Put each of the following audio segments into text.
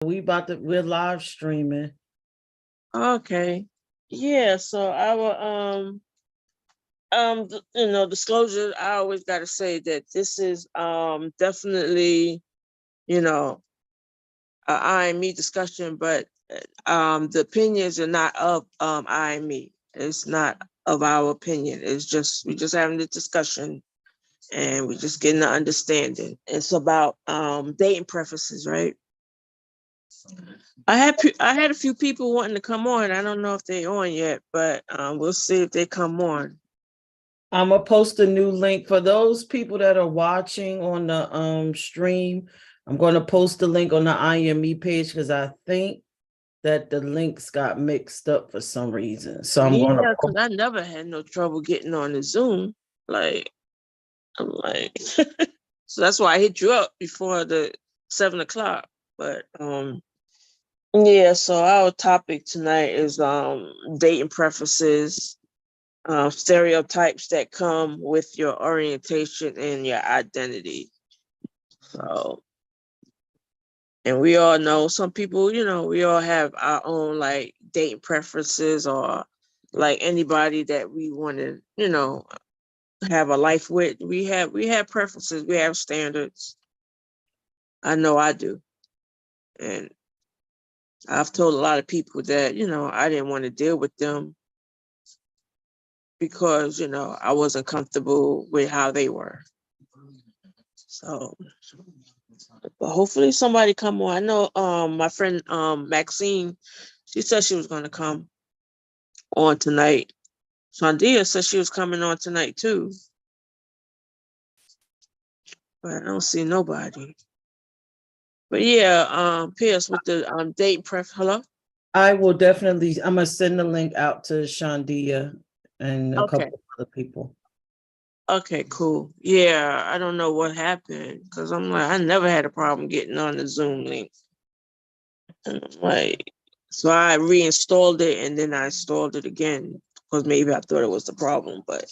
We're live streaming. Okay. Yeah, so disclosure, I always gotta say that this is definitely, you know, I and me discussion, but the opinions are not of I and me. It's not of our opinion. It's just we just having the discussion and we're just getting the understanding. It's about dating preferences, right? I had a few people wanting to come on. I don't know if they're on yet, but we'll see if they come on. I'm gonna post a new link for those people that are watching on the stream. I'm gonna post the link on the IME page because I think that the links got mixed up for some reason. So I'm gonna Yeah, because I never had no trouble getting on the Zoom. Like, I'm like, so that's why I hit you up before the 7 o'clock. But yeah. So our topic tonight is dating preferences, stereotypes that come with your orientation and your identity. So, and we all know some people, we all have our own like dating preferences or like anybody that we want to, have a life with. We have preferences, we have standards. I know I do. And I've told a lot of people that, I didn't want to deal with them because, I wasn't comfortable with how they were. So, but hopefully somebody come on. I know my friend Maxine, she said she was going to come on tonight. Sandia said she was coming on tonight too. But I don't see nobody. But yeah, Pierce with the date pref. Hello? I will definitely. I'm gonna send the link out to Shandia and a couple of other people. Okay, cool. Yeah, I don't know what happened because I'm like, I never had a problem getting on the Zoom link. And I'm like, so I reinstalled it and then I installed it again because maybe I thought it was the problem, but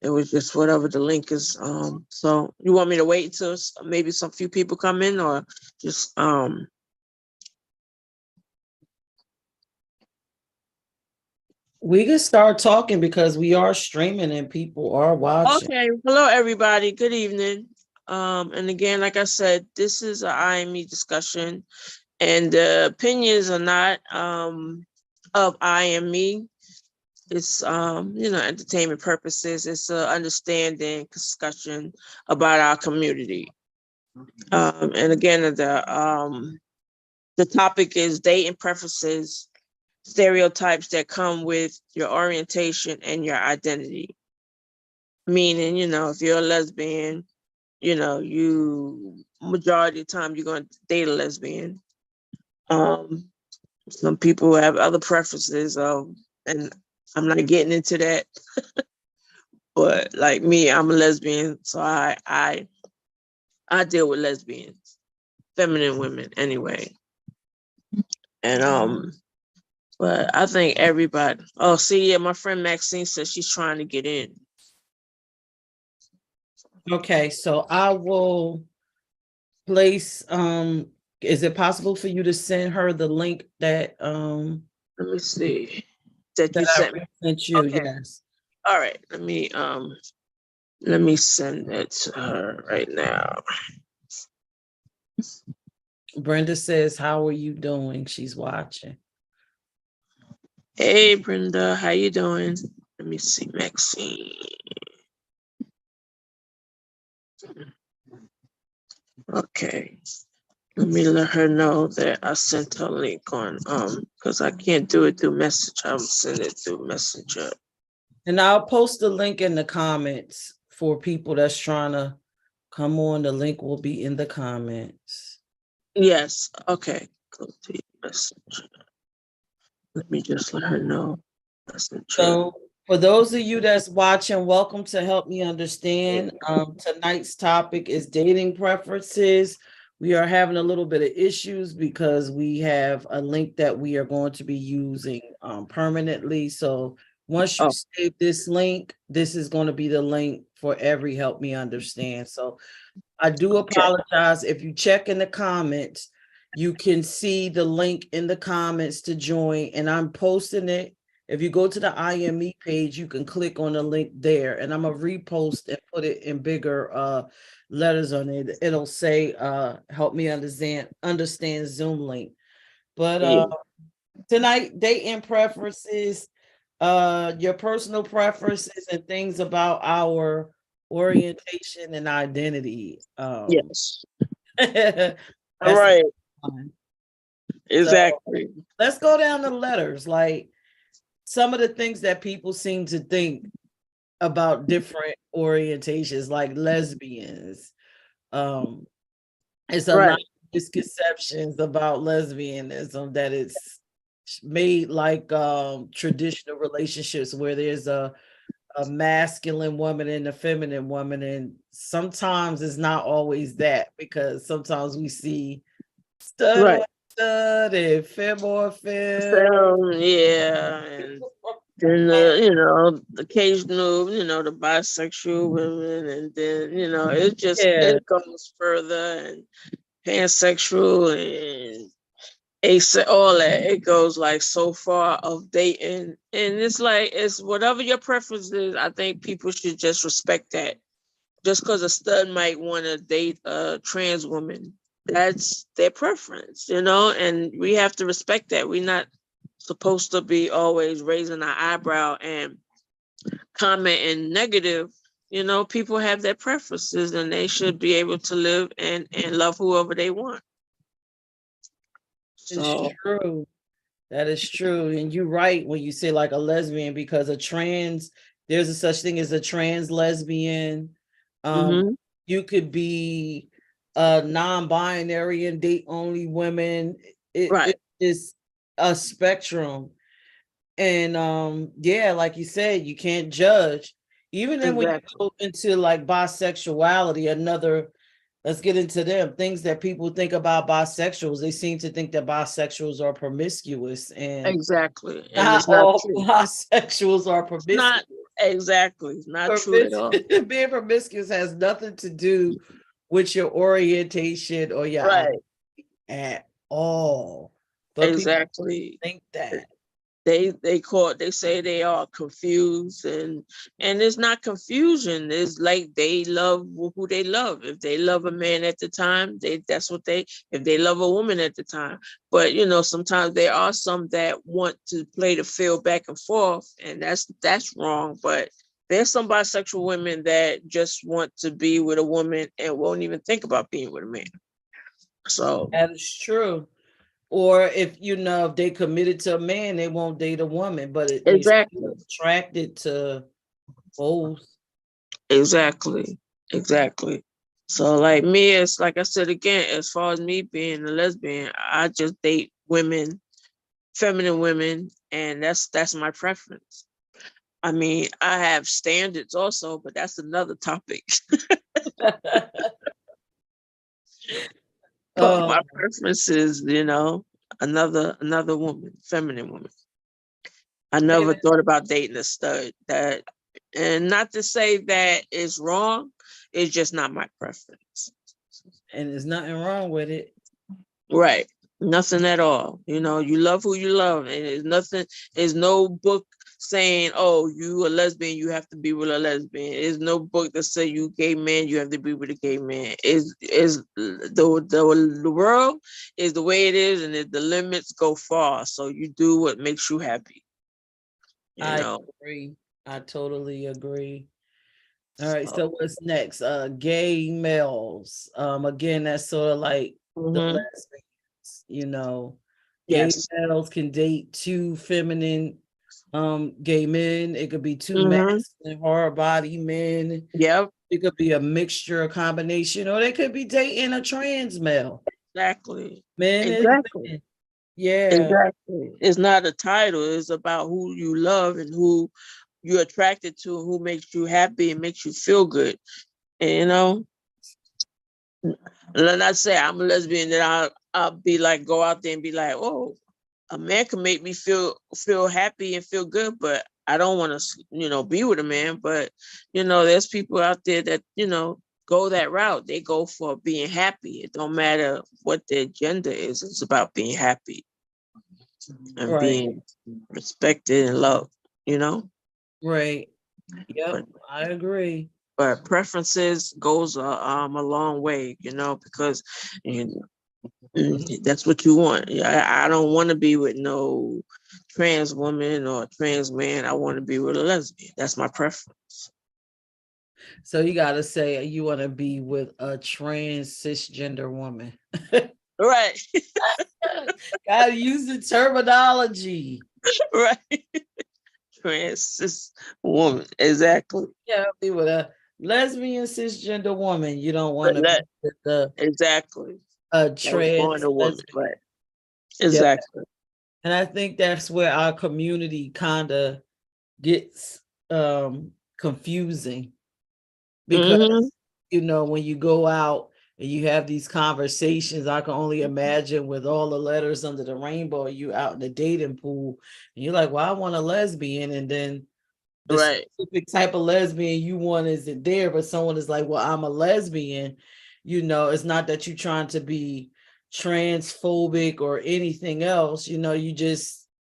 it was just whatever the link is. So you want me to wait until maybe some few people come in or just We can start talking because we are streaming and people are watching. Okay. Hello, everybody. Good evening. And again, like I said, this is an IME discussion, and the opinions are not of IME. It's entertainment purposes. It's an understanding discussion about our community. And again, the topic is dating preferences, stereotypes that come with your orientation and your identity. Meaning, if you're a lesbian, you majority of the time you're going to date a lesbian. Some people have other preferences, and I'm not getting into that. But like me, I'm a lesbian, so I deal with lesbians, feminine women anyway. And but I think everybody. Oh, see, yeah, my friend Maxine says she's trying to get in. Okay, so I will place. Is it possible for you to send her the link that Let me see that you sent me. sent you? Okay. Yes. All right. Let me send it to her right now. Brenda says, "How are you doing?" She's watching. Hey, Brenda, how you doing? Let me see, Maxine. Okay. Let me let her know that I sent her a link on because I can't do it through message. I'll send it through messenger. And I'll post the link in the comments for people that's trying to come on. The link will be in the comments. Yes. Okay. Go to messenger. Let me just let her know. Messenger. So for those of you that's watching, welcome to Help Me Understand. Tonight's topic is dating preferences. We are having a little bit of issues because we have a link that we are going to be using permanently. So once you save this link, this is going to be the link for every Help Me Understand. So I do apologize if you check in the comments You can see the link in the comments to join, and I'm posting it. If you go to the IME page, you can click on the link there, and I'm gonna repost and put it in bigger letters on it. It'll say help me understand Zoom link. But Yeah. tonight, dating preferences, your personal preferences and things about our orientation and identity. Yes. That's Right. fun. So Exactly. let's go down the letters. Like some of the things that people seem to think about different orientations, like lesbians. Um, it's a lot Right. of misconceptions about lesbianism that it's made like traditional relationships where there's a masculine woman and a feminine woman, and sometimes it's not always that, because sometimes we see stud Right. on stud and femme on femme. So yeah, and then the occasional, the bisexual women, and then Yeah, it goes further, and pansexual and all that. It goes like so far of dating, and it's like it's whatever your preference is. I think people should just respect that. Just because a stud might want to date a trans woman, that's their preference, and we have to respect that. We're not supposed to be always raising our eyebrow and commenting negative. People have their preferences and they should be able to live and love whoever they want. it's So, true. That is true. And you're right when you say like a lesbian, because a trans, there's a such thing as a trans lesbian. Um, mhm, you could be a non-binary and date only women. right, It is a spectrum. And yeah, like you said, you can't judge. Even then when you exactly. go into like bisexuality, another, let's get into them. Things that people think about bisexuals, they seem to think that bisexuals are promiscuous, and Exactly. And not it's not all true. bisexuals are It's not promiscuous. exactly. It's not true at all. Being promiscuous has nothing to do with your orientation or your Right. identity at all. But people Exactly. think that. They say they are confused, and it's not confusion. It's like they love who they love. If they love a man at the time, that's what they, if they love a woman at the time. But sometimes there are some that want to play the field back and forth, and that's wrong. But there's some bisexual women that just want to be with a woman and won't even think about being with a man. So That is true. Or if they committed to a man, they won't date a woman, but you still exactly. attracted to both. Exactly. Exactly. So like me, it's like I said again, as far as me being a lesbian, I just date women, feminine women, and that's my preference. I mean, I have standards also, but that's another topic. But Oh, my preference is, another woman, feminine woman. I and never thought about dating a stud. And not to say that it's wrong, it's just not my preference. there's nothing wrong with it. Right. Nothing at all. You love who you love. And there's no book saying, oh, you a lesbian, you have to be with a lesbian. There's no book that say you gay man, you have to be with a gay man. Is the world is the way it is, and the limits go far. So you do what makes you happy, you I know. agree. I totally agree. All right, So, so what's next? Gay males. Again, that's sort of like the mhm. lesbians. Gay Yes. males can date two feminine gay men. It could be two Hmm. masculine hard body men. Yep. It could be a mixture, a combination, or they could be dating a trans male. Exactly. Men and Exactly. women. Yeah. Exactly. It's not a title. It's about who you love and who you're attracted to, who makes you happy and makes you feel good. And let not say I'm a lesbian, that I'll be like, go out there and be like, oh, a man can make me feel happy and feel good, but I don't want to, be with a man. But there's people out there that go that route. They go for being happy. It don't matter what their gender is. It's about being happy and Right. being respected and loved, Right. Yep. But, I agree. but preferences goes a long way, because that's what you want. I don't want to be with no trans woman or trans man. I want to be with a lesbian. That's my preference. So you got to say you want to be with a trans cisgender woman. Right. Got to use the terminology. Right. Trans cis woman. Exactly. Yeah, be with a lesbian cisgender woman. You don't want to be with exactly a trans woman. Right. Exactly. Yeah. And I think that's where our community kind of gets confusing, because when you go out and you have these conversations, I can only imagine with all the letters under the rainbow, you out in the dating pool and you're like, well, I want a lesbian, and then the specific type of lesbian you want isn't there, but someone is like, well, I'm a lesbian. It's not that you're trying to be transphobic or anything else.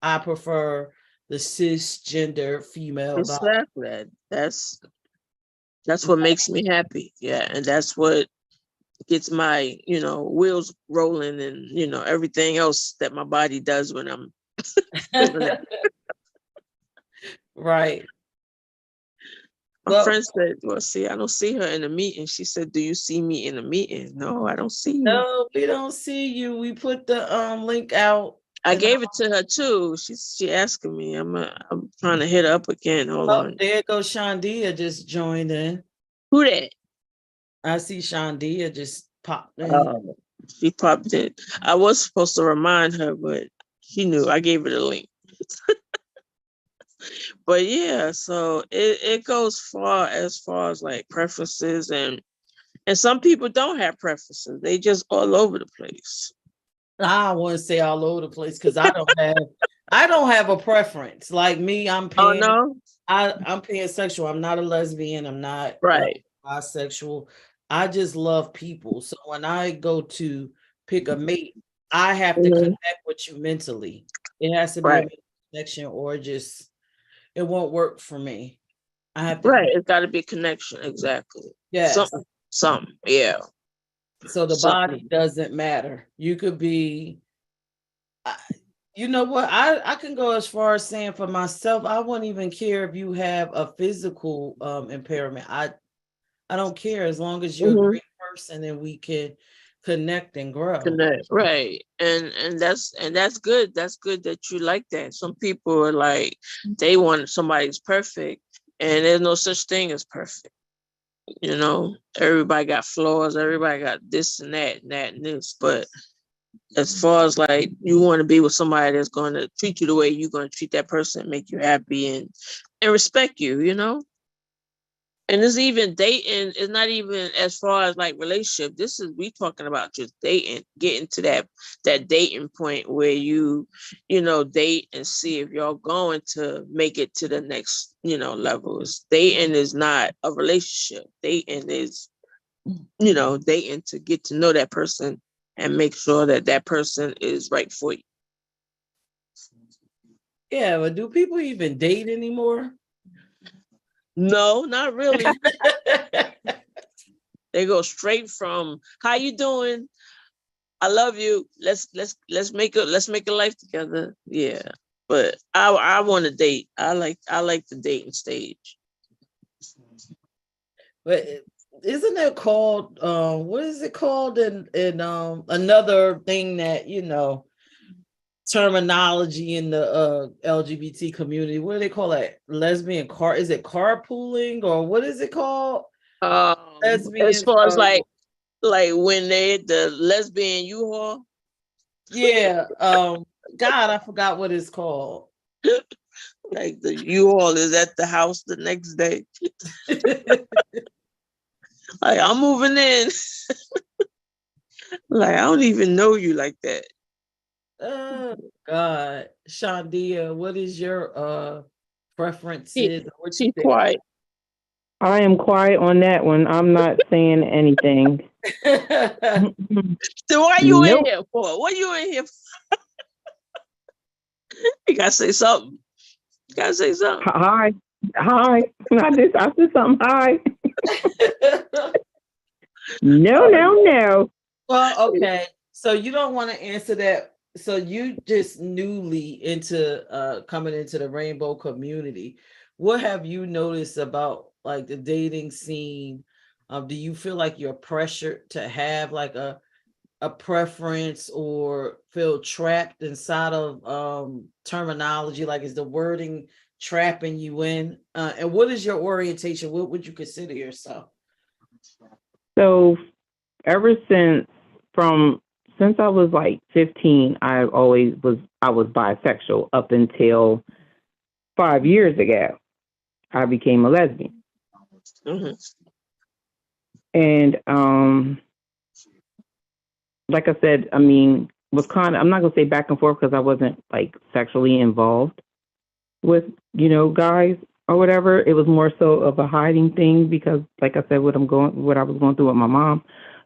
I prefer the cisgender female. Exactly. That's what makes me happy. Yeah. And that's what gets my, wheels rolling, and, everything else that my body does when I'm right. My friend said, well, see, I don't see her in a meeting. She said, do you see me in a meeting? No, I don't see you. No, we don't see you. We put the link out. I gave it to her too. She asking me. I'm trying to hit her up again. Hold on. There goes Shandia just joined in. Who that? I see Shandia just popped in. She popped in. I was supposed to remind her, but she knew. I gave her the link. But yeah, so it goes as far as like preferences, and some people don't have preferences. They just all over the place. I want to say all over the place because I don't have a preference. Like me, I'm I'm pansexual. I'm not a lesbian. I'm not bisexual. I just love people. So when I go to pick a mate, I have to connect with you mentally. It has to be a connection, or just it won't work for me. I have to It's got to be a connection. Exactly. Yeah. Something. Yeah. So the body doesn't matter. You could be, you know what? I can go as far as saying for myself, I wouldn't even care if you have a physical impairment. I don't care, as long as you're a great person and we can connect and grow. Right. And that's good. That's good that you like that. Some people are like, they want somebody's perfect, and there's no such thing as perfect. Everybody got flaws, everybody got this and that and that and this. But as far as like, you want to be with somebody that's going to treat you the way you're going to treat that person, make you happy and respect you, And it's even dating. It's not even as far as like relationship. We talking about just dating, getting to that dating point where you date and see if y'all going to make it to the next, levels. Dating is not a relationship. Dating is, dating to get to know that person and make sure that person is right for you. Yeah, but do people even date anymore? No, not really. They go straight from, how you doing? I love you. Let's make a life together. Yeah. But I want to date. I like the dating stage. But isn't it called what is it called in another thing that terminology in the LGBT community? What do they call it? Lesbian car? Is it carpooling, or what is it called? Lesbian, as far as like when the lesbian U-Haul. Yeah. God, I forgot what it's called. Like the U-Haul is at the house the next day. Like, I'm moving in. Like, I don't even know you like that. Oh God. Shandia, what is your preferences? She's quiet. I am quiet on that one. I'm not saying anything. So why you in Nope. here for? What you in here for? You gotta say something. You gotta say something. Hi. Hi. I said something. Hi. No. Well, okay. So you don't want to answer that. So you just newly into coming into the rainbow community. What have you noticed about like the dating scene? Do you feel like you're pressured to have like a preference or feel trapped inside of terminology? Like is the wording trapping you in? And what is your orientation? What would you consider yourself? So ever since I was like 15, I was bisexual up until 5 years ago. I became a lesbian. Mm-hmm. And like I said, I mean, was kind of, I'm not gonna say back and forth because I wasn't like sexually involved with, guys or whatever. It was more so of a hiding thing because, like I said, what I was going through with my mom.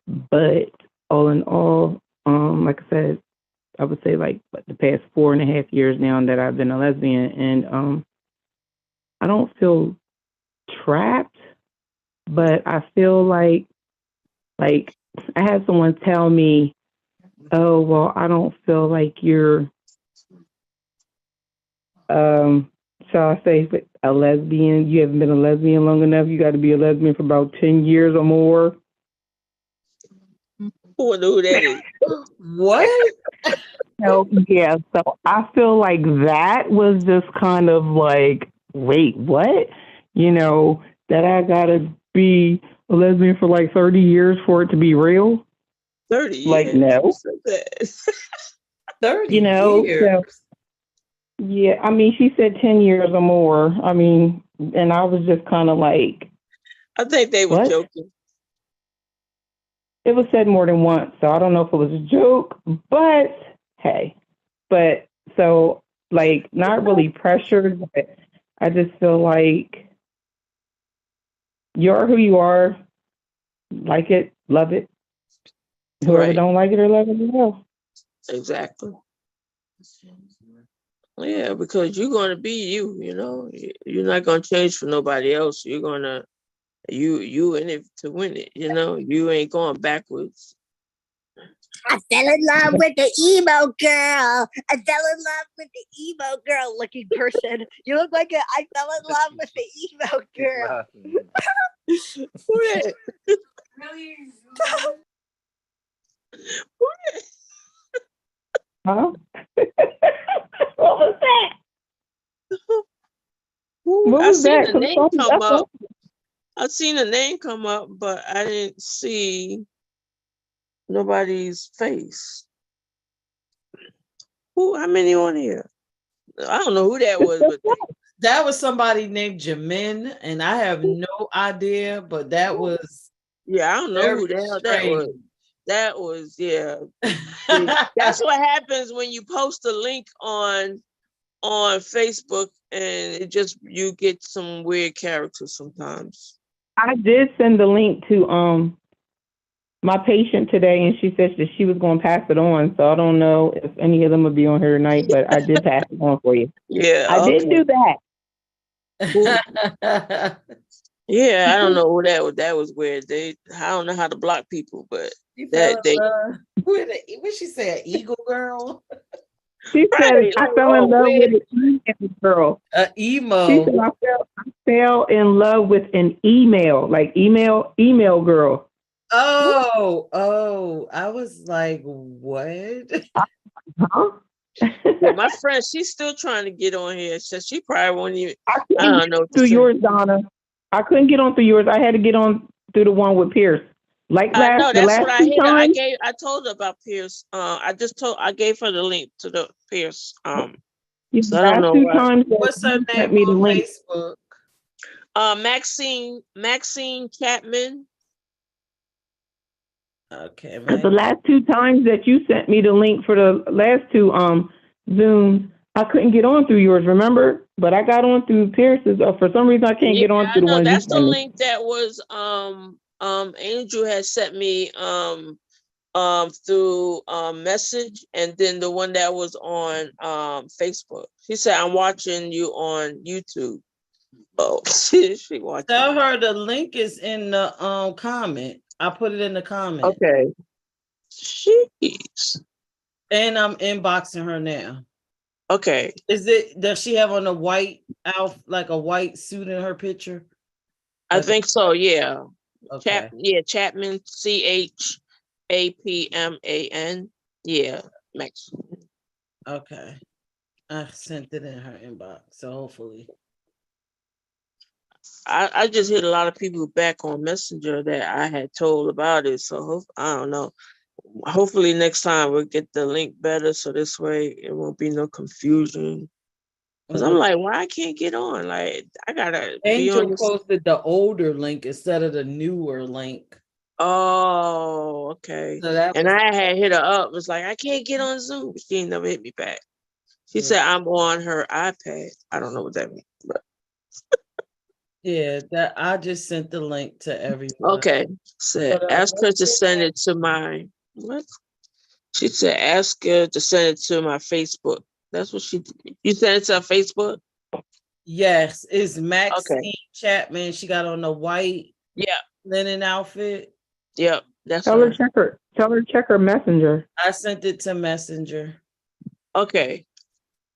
But all in all, like I said, I would say like the past 4.5 years now that I've been a lesbian, and I don't feel trapped, but I feel like I had someone tell me, "Oh, well, I don't feel like you're, shall I say, a lesbian. You haven't been a lesbian long enough. You got to be a lesbian for about 10 years or more." Who wonder who that is? What? So yeah, so I feel like that was just kind of like, wait, what? That I gotta be a lesbian for like 30 years for it to be real? 30 Like, years. Who no. said that? 30 So years. yeah, I mean, she said 10 years or more. I mean, and I was just kind of like, I think they were what? joking. It was said more than once, so I don't know if it was a joke, but hey. But so, like, not really pressured, but I just feel like you're who you are, like it, love it. Whoever Right. don't like it or love it, well. Exactly. Yeah, because you're gonna be you, You're not gonna change for nobody else. You're gonna you in it to win it, You ain't going backwards. I fell in love with the emo girl. I fell in love with the emo girl looking person. You look like I fell in love with the emo girl. Who that? Really? Who that? Huh? What was that? What I was seen that? the 'Cause name come up. I seen the name come up, but I didn't see nobody's face. How many on here? I don't know who that was, but That was somebody named Jamin, and I have no idea, but that was yeah, I don't know very who the hell that was. strange. That was, yeah. That's what happens when you post a link on Facebook and you get some weird characters sometimes. I did send the link to my patient today, and she said that she was going to pass it on. So I don't know if any of them will be on here tonight, but I did pass it on for you. Yeah, I did do that. Yeah, I don't know who that was. That was weird. I don't know how to block people, but what she say, an eagle girl? She said, right, I like, fell in love weird. with an email girl. Emo. She said, I fell in love with an email girl. Oh, I was like, what? Huh? Yeah, my friend, she's still trying to get on here. So she probably won't even. I I couldn't don't know what get through to say. yours, Donna. I couldn't get on through yours. I had to get on through the one with Pierce. Like No, the that's last what I two hit. times. I told her about Pierce. I gave her the link to the Pierce. So I don't Last know two why. times that What's her you name sent me the on link. Facebook? Maxine Chapman. Okay, Because the last two times that you sent me the link for the last two Zooms, I couldn't get on through yours, remember? But I got on through Pierce's. For some reason, I can't get on I through the know ones you that's the sent me. link that was Angel had sent me through message, and then the one that was on Facebook. She said, I'm watching you on YouTube. Oh, she watching. Tell her the link is in the comment. I put it in the comment. Okay. Jeez. And I'm inboxing her now. Okay. Does she have on a white outfit, like a white suit in her picture? I think so, yeah. Okay. Chapman, CHAPMAN. Yeah, Max. Okay. I sent it in her inbox, so hopefully. I just hit a lot of people back on Messenger that I had told about it. So I don't know. Hopefully next time we'll get the link better, so this way it won't be no confusion. Cause I'm like, why I can't get on? Like, I gotta be on Angel this. posted the older link instead of the newer link. Oh, okay. So that And was, I had hit her up. Was like, I can't get on Zoom. She ain't never hit me back. She said I'm on her iPad. I don't know what that means. But. Yeah, that I just sent the link to everyone. Okay. Said ask her to send it to my what? She said ask her to send it to my Facebook. That's what she did. You sent it to her Facebook? Yes, it's Maxine Chapman. She got on the white linen outfit. Yep. That's Tell her her. check her Messenger. I sent it to Messenger. Okay.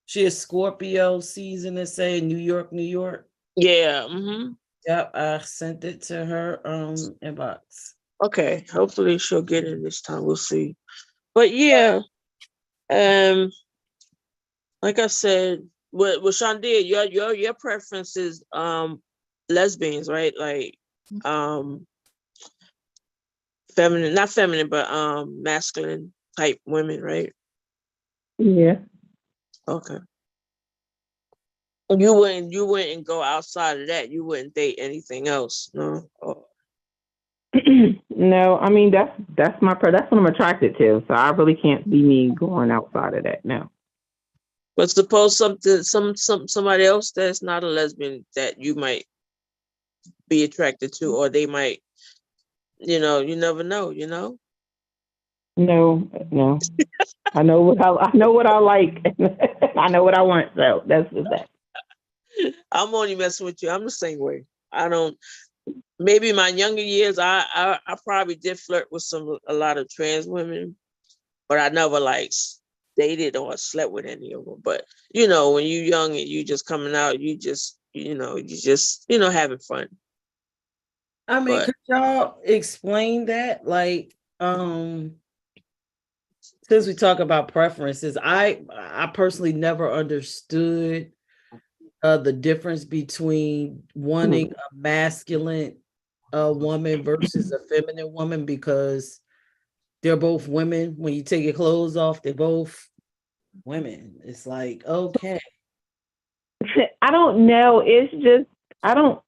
She is Scorpio season and say New York, New York. Yeah. Mm-hmm. Yep, I sent it to her inbox. Okay. Hopefully she'll get it this time. We'll see. But yeah, like I said, with Shandia, your preference is lesbians, right? Like feminine, not feminine, but masculine type women, right? Yeah. Okay. You wouldn't go outside of that. You wouldn't date anything else, no? Oh. No, I mean that's what I'm attracted to. So I really can't see me going outside of that now. But suppose somebody else that's not a lesbian that you might be attracted to, or they might, you never know, No. I know what I like. I know what I want. So that's just that. I'm only messing with you. I'm the same way. I don't. Maybe in my younger years, I probably did flirt with a lot of trans women, but I never like dated or slept with any of them. But when you're young and you just coming out, you just having fun. I mean, could y'all explain that? Like, since we talk about preferences, I personally never understood the difference between wanting a masculine woman versus a feminine woman, because they're both women. When you take your clothes off, they're both women. It's like, okay. I don't know. It's just I don't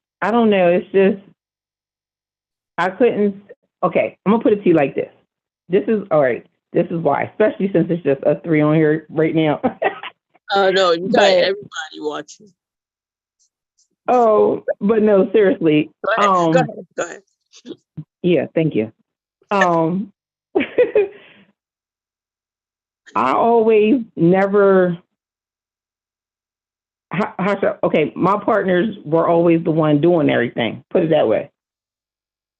know. It's just I couldn't. Okay, I'm gonna put it to you like this. This is all right. This is why, especially since it's just us three on here right now. No, you got everybody watching. Oh, but no, seriously. Go ahead. Yeah, thank you. I always never. My partners were always the one doing everything. Put it that way.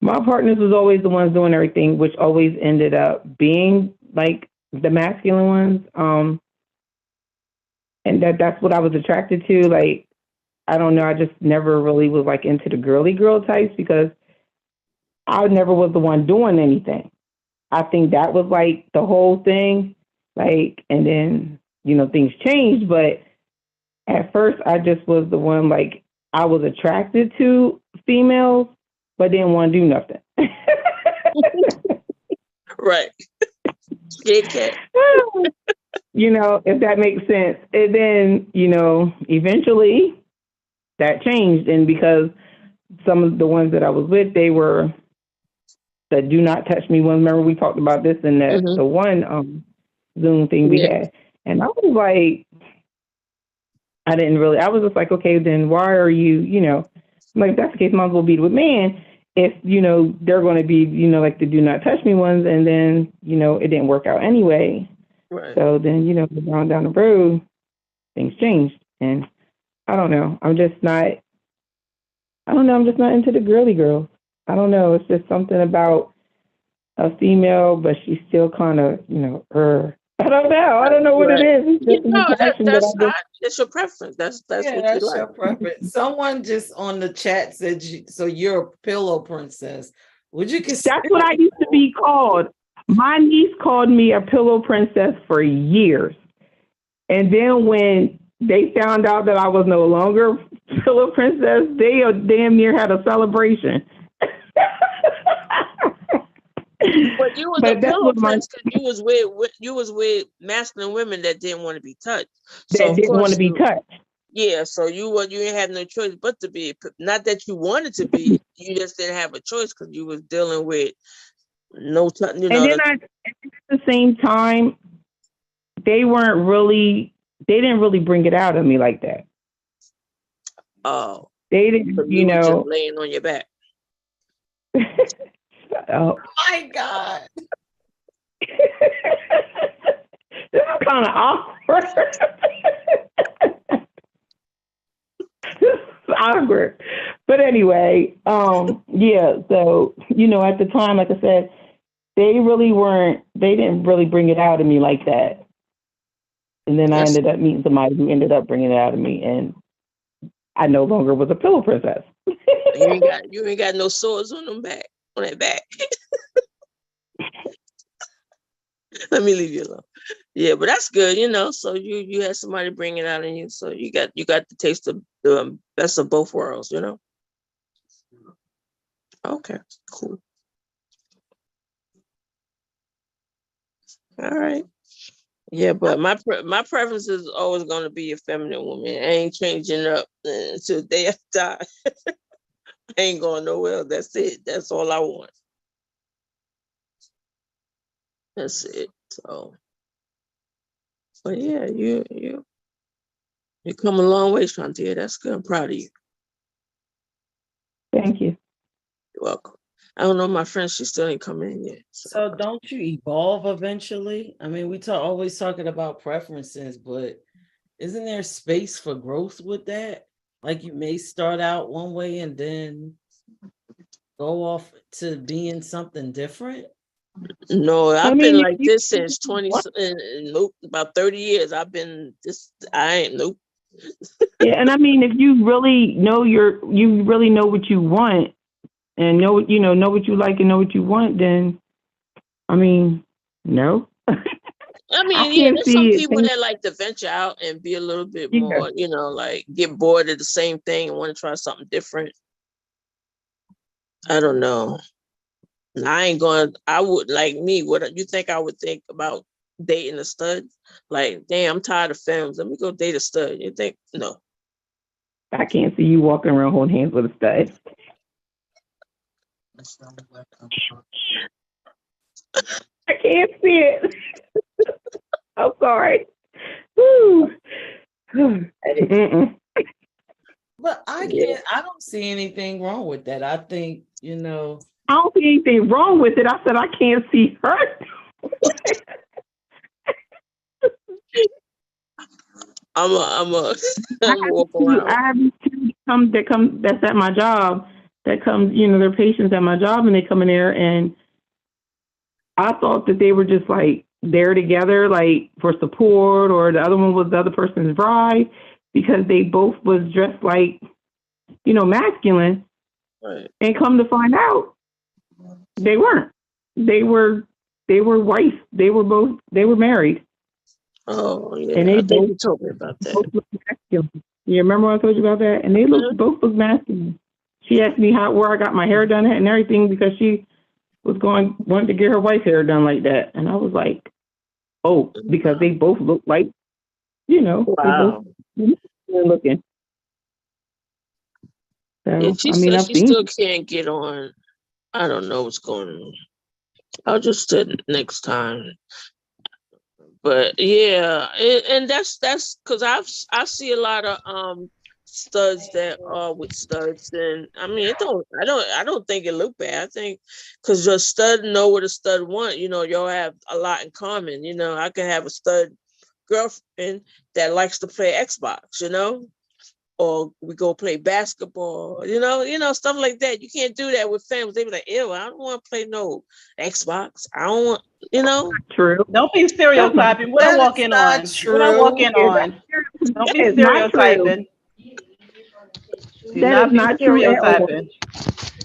My partners was always the ones doing everything, which always ended up being like the masculine ones. And that's what I was attracted to. Like, I don't know. I just never really was like into the girly girl types because I never was the one doing anything. I think that was like the whole thing. Like, and then, things changed. But at first, I just was the one, like, I was attracted to females, but didn't want to do nothing. Right. Scared cat. If that makes sense. And then, eventually that changed. And because some of the ones that I was with, they were the do not touch me ones. Remember we talked about this in the one Zoom thing we had. And I was like, I was just like, okay, then why are you, like, if that's the case, might as well be with man if, they're going to be, like the do not touch me ones. And then, it didn't work out anyway. Right. So then, down the road, things changed. And I don't know. I'm just not into the girly girls. I don't know. It's just something about a female, but she's still kind of, I don't know. I don't know what it is. It's just an impression that's that it's your preference. That's what you that's like. your preference. Someone just on the chat said, so you're a pillow princess. Would you consider? That's what I used to be called. My niece called me a pillow princess for years. And then when they found out that I was no longer pillow princess, they damn near had a celebration. But you was a pillow prince because you was with masculine women that didn't want to be touched. That didn't want to be touched. Yeah, so you didn't have no choice but to be. Not that you wanted to be, you just didn't have a choice because you was dealing with no touch. And then at the same time, they didn't really bring it out of me like that. Oh, they didn't, so you were just laying on your back. Oh my God. This is kind of awkward. This is awkward. But anyway, yeah, so, at the time, like I said, they didn't really bring it out of me like that. And then I ended up meeting somebody who ended up bringing it out of me, and I no longer was a pillow princess. You ain't got no sores on that back. Let me leave you alone. Yeah, but that's good, So you had somebody bring it out in you, so you got the taste of the best of both worlds, Okay, cool. All right. Yeah, but my preference is always going to be a feminine woman. I ain't changing up until the day I die. I ain't going nowhere. That's it. That's all I want. That's it. So, but yeah, you come a long way, Shantia. That's good. I'm proud of you. Thank you. You're welcome. I don't know my friend. She still ain't come in yet. So don't you evolve eventually? I mean, we always talking about preferences, but isn't there space for growth with that? Like you may start out one way and then go off to being something different. No, I've been like this since 20, nope, about 30 years. I've been this. I ain't nope. Yeah, and I mean, if you really know you really know what you want, and know what you like and know what you want, then I mean, no. I mean, there's some people that like to venture out and be a little bit more, like get bored of the same thing and want to try something different. I don't know. I would, like me, what you think I would think about dating a stud? Like, damn, I'm tired of films. Let me go date a stud. You think? No. I can't see you walking around holding hands with a stud. I can't see it. I'm sorry. But I don't see anything wrong with that. I think, I don't see anything wrong with it. I said I can't see her. I'm walk around. I have these two that's at my job that comes, they're patients at my job, and they come in there, and I thought that they were just like there together, like for support, or the other one was the other person's bride, because they both was dressed like, masculine. Right. And come to find out, they weren't. They were wife. They were married. Oh yeah, and they I think you told me about that. Both look masculine. You remember when I told you about that? And they both look masculine. She asked me where I got my hair done at and everything, because she was wanted to get her wife's hair done like that. And I was like, oh, because they both look like, Wow. They both looking. So, If she says she still can't get on, I don't know what's going on. I'll just sit next time. But yeah, and that's because I see a lot of studs that are with studs, and I mean I don't think it look bad. I think because your stud know what a stud want, you'll have a lot in common. I can have a stud girlfriend that likes to play Xbox, or we go play basketball, stuff like that. You can't do that with families. They be like, ew, I don't want to play no Xbox. I don't want, True. Don't be stereotyping. What I That walk is in not on. What I walk true. in on. Don't be That is not true. stereotyping. Do That not is be not true at all.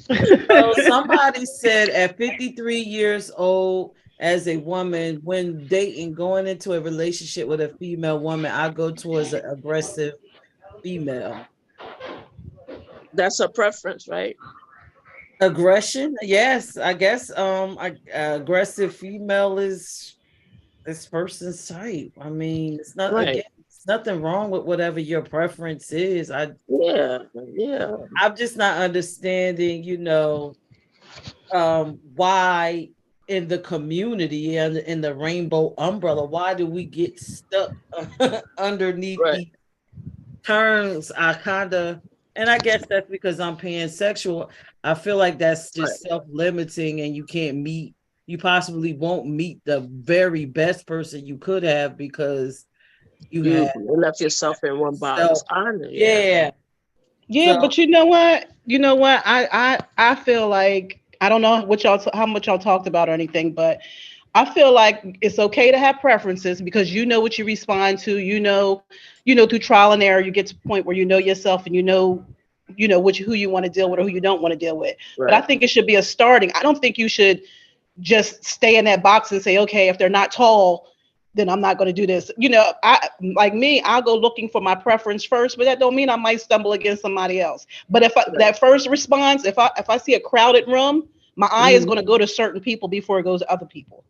stereotyping. So somebody said at 53 years old, as a woman, when dating, going into a relationship with a female woman, I go towards an aggressive female. that's a preference, right? Aggression, yes, I guess. Aggressive female is this person's type. I mean, it's not Right. again. It's nothing wrong with whatever your preference is. Yeah. I'm just not understanding, why in the community and in the rainbow umbrella, why do we get stuck underneath Right. the terms? And I guess that's because I'm pansexual. I feel like that's just self-limiting, and you possibly won't meet the very best person you could have because you have left yourself in one box. self. Yeah. Yeah, So- but you know what? I feel like I don't know how much y'all talked about or anything, but I feel like it's okay to have preferences because you know what you respond to. Through trial and error, you get to a point where you know yourself and who you want to deal with or who you don't want to deal with. Right. But I think it should be a starting. I don't think you should just stay in that box and say, okay, if they're not tall, then I'm not going to do this. I'll go looking for my preference first, but that don't mean I might stumble against somebody else. But that first response, if I see a crowded room, my eye is going to go to certain people before it goes to other people.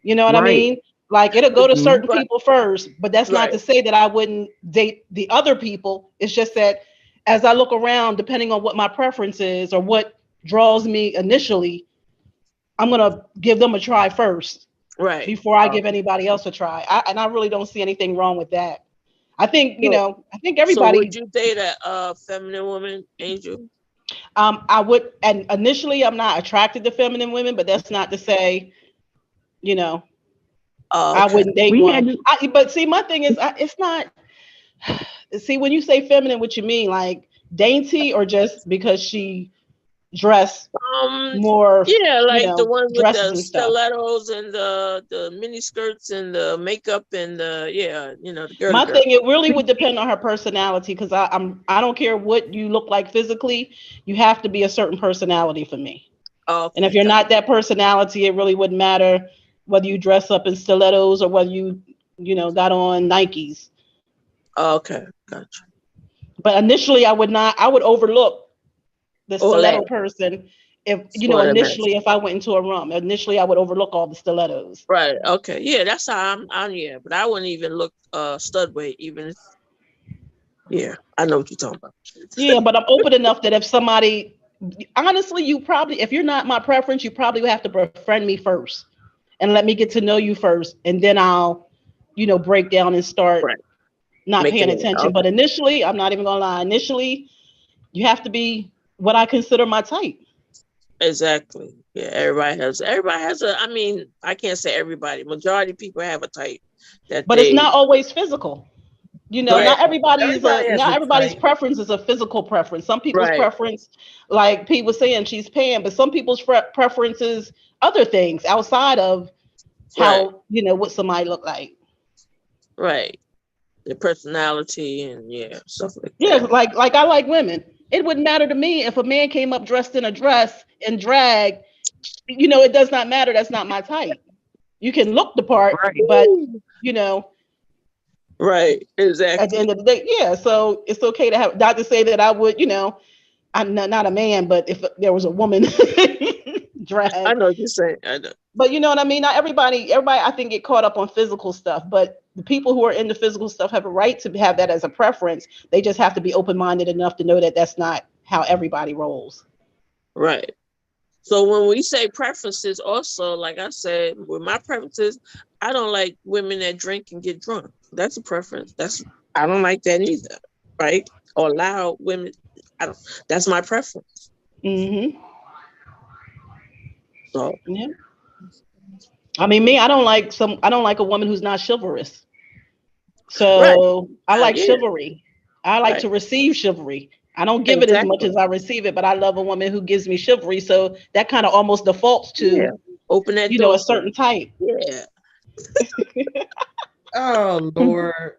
You know what I mean? Like it'll go to certain people first, but that's not to say that I wouldn't date the other people. It's just that as I look around, depending on what my preference is or what draws me initially, I'm going to give them a try first. Right. Before I give anybody else a try. I really don't see anything wrong with that. I think, I think everybody. So would you date a feminine woman, Angel? I would, and initially I'm not attracted to feminine women, but that's not to say, I wouldn't date one. But see, my thing is, it's not, see, when you say feminine, what you mean, like dainty or just because she dress more, the ones with the and stilettos and the mini skirts and the makeup and the girl. My thing, it really would depend on her personality because I don't care what you look like physically, you have to be a certain personality for me. And if you're not that personality, it really wouldn't matter whether you dress up in stilettos or whether you got on Nikes. Okay, gotcha. But initially, I would overlook the stiletto person. If initially, if I went into a room, initially I would overlook all the stilettos. Right. Okay. Yeah, that's how I'm yeah, but I wouldn't even look stud weight even if, yeah, I know what you're talking about. Yeah, but I'm open enough that if somebody, honestly, if you're not my preference, you probably would have to befriend me first and let me get to know you first, and then I'll break down and start not paying attention. But initially, I'm not even gonna lie, initially you have to be what I consider my type. Exactly. Yeah, everybody has I mean, I can't say everybody. Majority of people have a type but it's not always physical. Not everybody's preference is a physical preference. Some people's preference, like Pete was saying, she's pan, but some people's preference is other things outside of how what somebody look like. Right. Their personality and stuff like that. Yeah, like I like women. It wouldn't matter to me if a man came up dressed in a dress and drag. It does not matter. That's not my type. You can look the part, but Right, exactly. At the end of the day, yeah. So it's okay to have, not to say that I would, I'm not a man, but if there was a woman drag. I know what you're saying. I know. But you know what I mean? Not everybody I think get caught up on physical stuff, but the people who are into physical stuff have a right to have that as a preference. They just have to be open-minded enough to know that that's not how everybody rolls. Right. So when we say preferences, also, like I said, with my preferences, I don't like women that drink and get drunk. That's a preference. I don't like that either, right? Or loud women. I don't. That's my preference. Mm-hmm. So Yeah. I mean, me, I don't like a woman who's not chivalrous. right, So I like yeah, chivalry. I like right, to receive chivalry. I don't give it as much exactly. as I receive it, but I love a woman who gives me chivalry. So that kind of almost defaults Yeah, to, open that door a for certain me. type. Yeah. Oh Lord.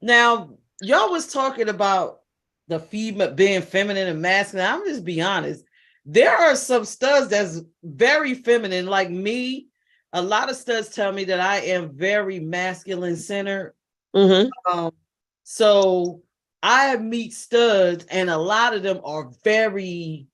Now, y'all was talking about the female being feminine and masculine. I'm just be honest. There are some studs that's very feminine, like me. A lot of studs tell me that I am very masculine centered. Mm-hmm. So I meet studs, and a lot of them are very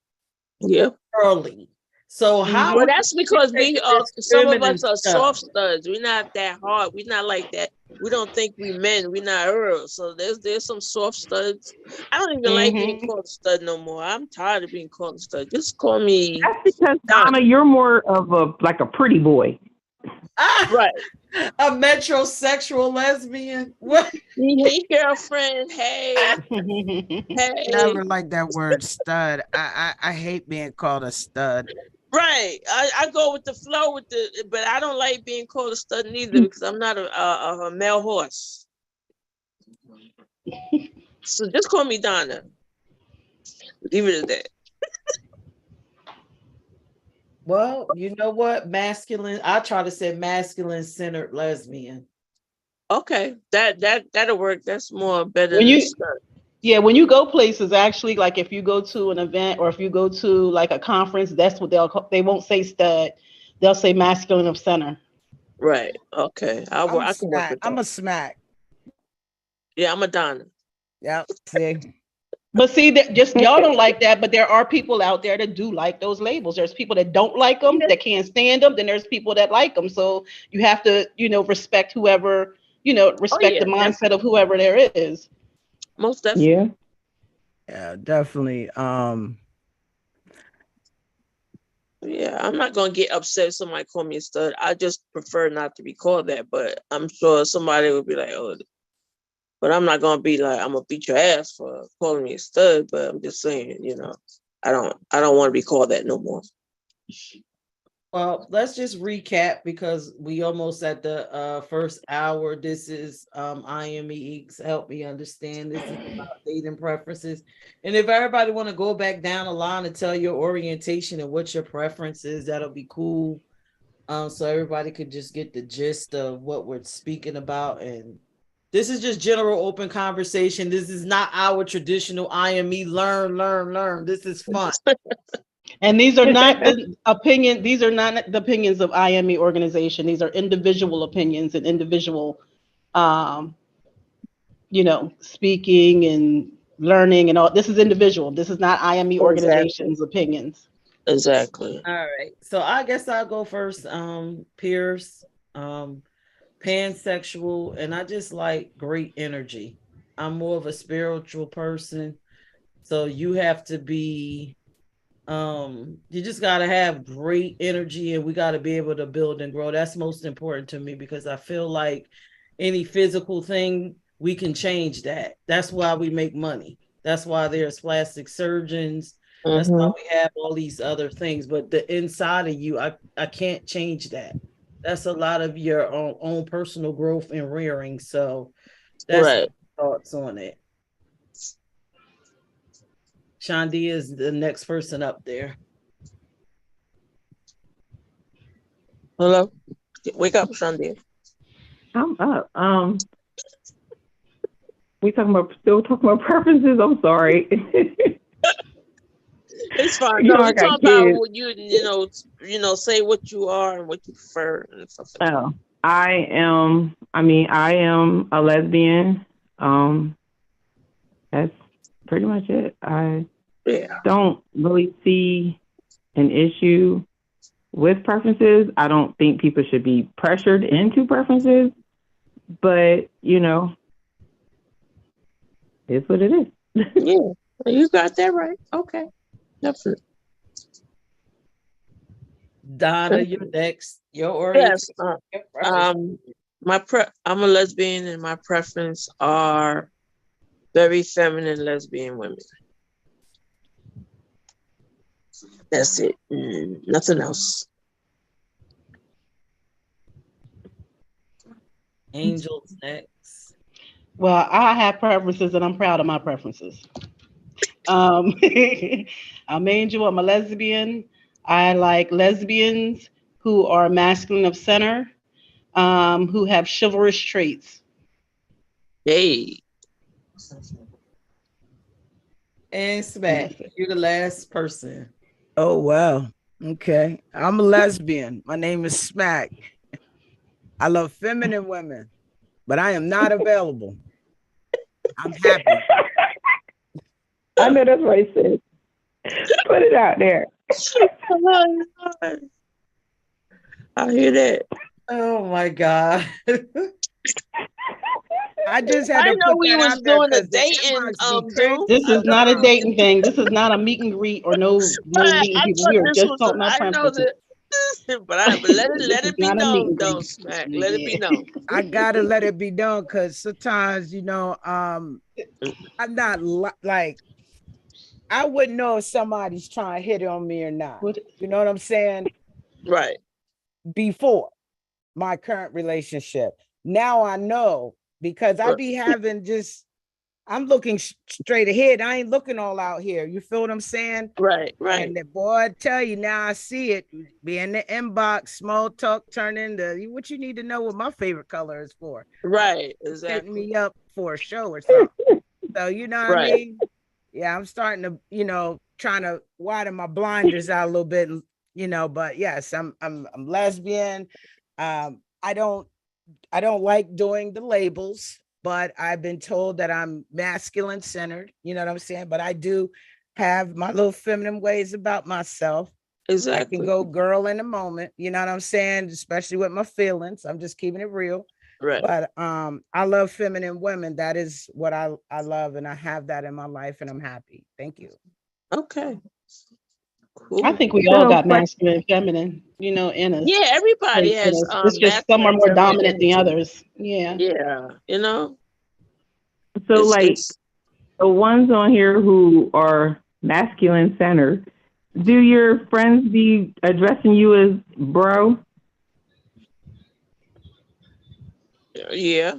Yeah. early. So how Mhm. Well, would that's you because take we are. this Some of feminine us are stuff? soft studs. We're not that hard. We're not like that. We don't think we men. We're not Earl. So there's some soft studs. I don't even like being Mhm. called a stud no more. I'm tired of being called a stud. Just call me That's because Donna, Donna. you're more of a pretty boy. Ah, Right. a metrosexual lesbian. What? Hey, girlfriend. Hey, hey. Never like that word stud. I hate being called a stud. Right. I go with the flow with but I don't like being called a stud neither because I'm not a male horse. So just call me Donna. Leave it at that. Well, you know what? Masculine. I try to say masculine centered lesbian. Okay, that'll work. That's more better When than you stud. Yeah, when you go places, actually, like if you go to an event or if you go to like a conference, that's what they won't say stud. They'll say masculine of center. Right. Okay. I can work with I'm that. a smack. Yeah, I'm a Donna. Yep. See. But see that just y'all don't like that, but there are people out there that do like those labels. There's people that don't like them, Yeah. that can't stand them. Then there's people that like them. So you have to, respect whoever, Oh respect yeah, the mindset of definitely. whoever there is. Most definitely. Yeah. Yeah, definitely. Yeah, I'm not gonna get upset if somebody call me a stud. I just prefer not to be called that, but I'm sure somebody would be like, oh, but I'm not gonna be like, I'm gonna beat your ass for calling me a stud. But I'm just saying, I don't want to be called that no more. Well, let's just recap because we almost at the first hour. This is IME help me understand. This is about dating preferences. And if everybody want to go back down the line and tell your orientation and what your preference is, that'll be cool. So everybody could just get the gist of what we're speaking about. And this is just general open conversation. This is not our traditional IME learn. This is fun. And these are not the opinion. These are not the opinions of IME organization. These are individual opinions and individual, um, speaking and learning and all. This is individual. This is not IME Exactly. organization's opinions. Exactly. All right. So I guess I'll go first. Pierce, pansexual, and I just like great energy. I'm more of a spiritual person. So you have to be you just got to have great energy, and we got to be able to build and grow. That's most important to me because I feel like any physical thing we can change that. That's why we make money. That's why there's plastic surgeons. That's why Mm-hmm. we have all these other things, but the inside of you, I can't change that. That's a lot of your own personal growth and rearing. So that's Right. thoughts on it. Shandi is the next person up there. Hello. Wake up, Shandi. I'm up. We still talking about preferences. I'm sorry. It's fine. You No, know, I we got talk about kids. what say what you are and what you prefer and stuff like that. Oh, I am a lesbian. That's pretty much it. I Yeah. don't really see an issue with preferences. I don't think people should be pressured into preferences, but it's what it is. Yeah. You got that right. Okay. Definitely. Donna, you're next. Your Yes. orientation. Your preference. I'm a lesbian, and my preference are very feminine lesbian women. That's it. Nothing else. Angel's next. Well, I have preferences and I'm proud of my preferences. I'm Angel, I'm a lesbian. I like lesbians who are masculine of center, who have chivalrous traits. Hey. And Smack, you're the last person. Oh, wow. Okay. I'm a lesbian. My name is Smack. I love feminine women, but I am not available. I'm happy. I know that's what I said. Put it out there. I hear that. Oh my God. I just had I to know put we that was out there doing a because the dating inbox be Zoom. crazy. This is not a dating thing. This is not a meet and greet or no Right. meeting I people. thought We are this just was. talking about I know preferences. that, but let This is it be not a meet known, and though, greet. Smack. Let it be known. I gotta let it be known because sometimes, I'm not like I wouldn't know if somebody's trying to hit on me or not. What- You know what I'm saying? Right. Before my current relationship. Now I know because I be having I'm looking straight ahead. I ain't looking all out here. You feel what I'm saying? Right. Right. And the boy, I tell you now, I see it. Be in the inbox, small talk, turn into what you need to know what my favorite color is for. Right. Setting Exactly. me up for a show or something. So you know what I Right. mean? Yeah, I'm starting to, trying to widen my blinders out a little bit, but yes, I'm lesbian. I don't like doing the labels, but I've been told that I'm masculine centered, you know what I'm saying? But I do have my little feminine ways about myself. I can Exactly. go girl in a moment, you know what I'm saying? Especially with my feelings. I'm just keeping it real. Right. But I love feminine women. That is what I love, and I have that in my life, and I'm happy. Thank you. Okay. Cool. I think we all So, got masculine and feminine, in us. Yeah, everybody In has us. It's just some are masculine, more feminine dominant than energy. others. Yeah. Yeah, so like it's the ones on here who are masculine centered, do your friends be addressing you as bro? yeah.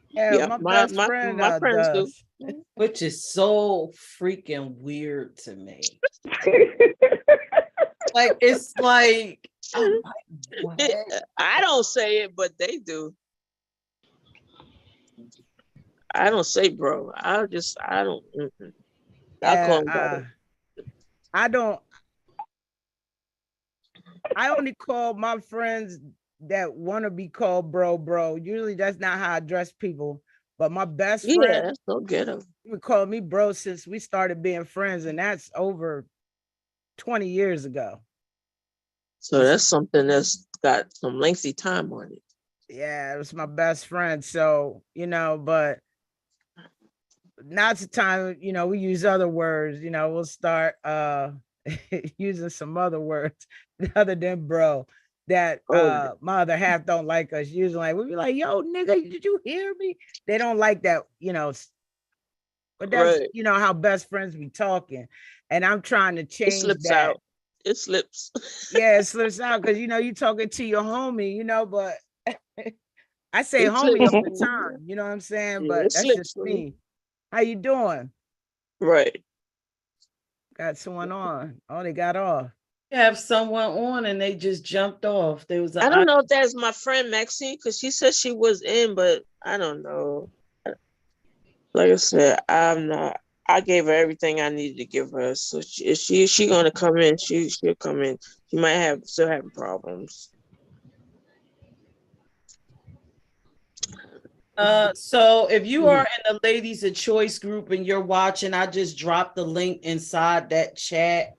Yeah, Yeah, my my best my friend my friends do. does. Which is so freaking weird to me. Like, it's like, I'm like, what? I don't say it, but they do. I don't say bro. I don't. I call him brother. I don't. I only call my friends that want to be called bro. Usually that's not how I address people. But my best Yeah, friend, that's no ghetto. he would call me bro since we started being friends, and that's over 20 years ago. So that's something that's got some lengthy time on it. Yeah, it was my best friend. So, but now's the time, we use other words, we'll start using some other words other than bro that my other half don't like us using. Like we'll be like, yo, nigga, did you hear me? They don't like that, but that's Right. how best friends be talking. And I'm trying to It change slips that. out. It slips. Yeah, it slips out because you talking to your homie, but I say It homie slips. all the time, you know what I'm saying? Yeah, But it that's slips just for me. me. How you doing? Right. Got someone on. Oh, they got off. You have someone on and they just jumped off. There was I don't know if that's my friend Maxine, because she said she was in, but I don't know. Like I said, I'm not. I gave her everything I needed to give her. So if she gonna come in, she'll come in. She might still having problems. So if you are in the ladies of choice group and you're watching, I just dropped the link inside that chat.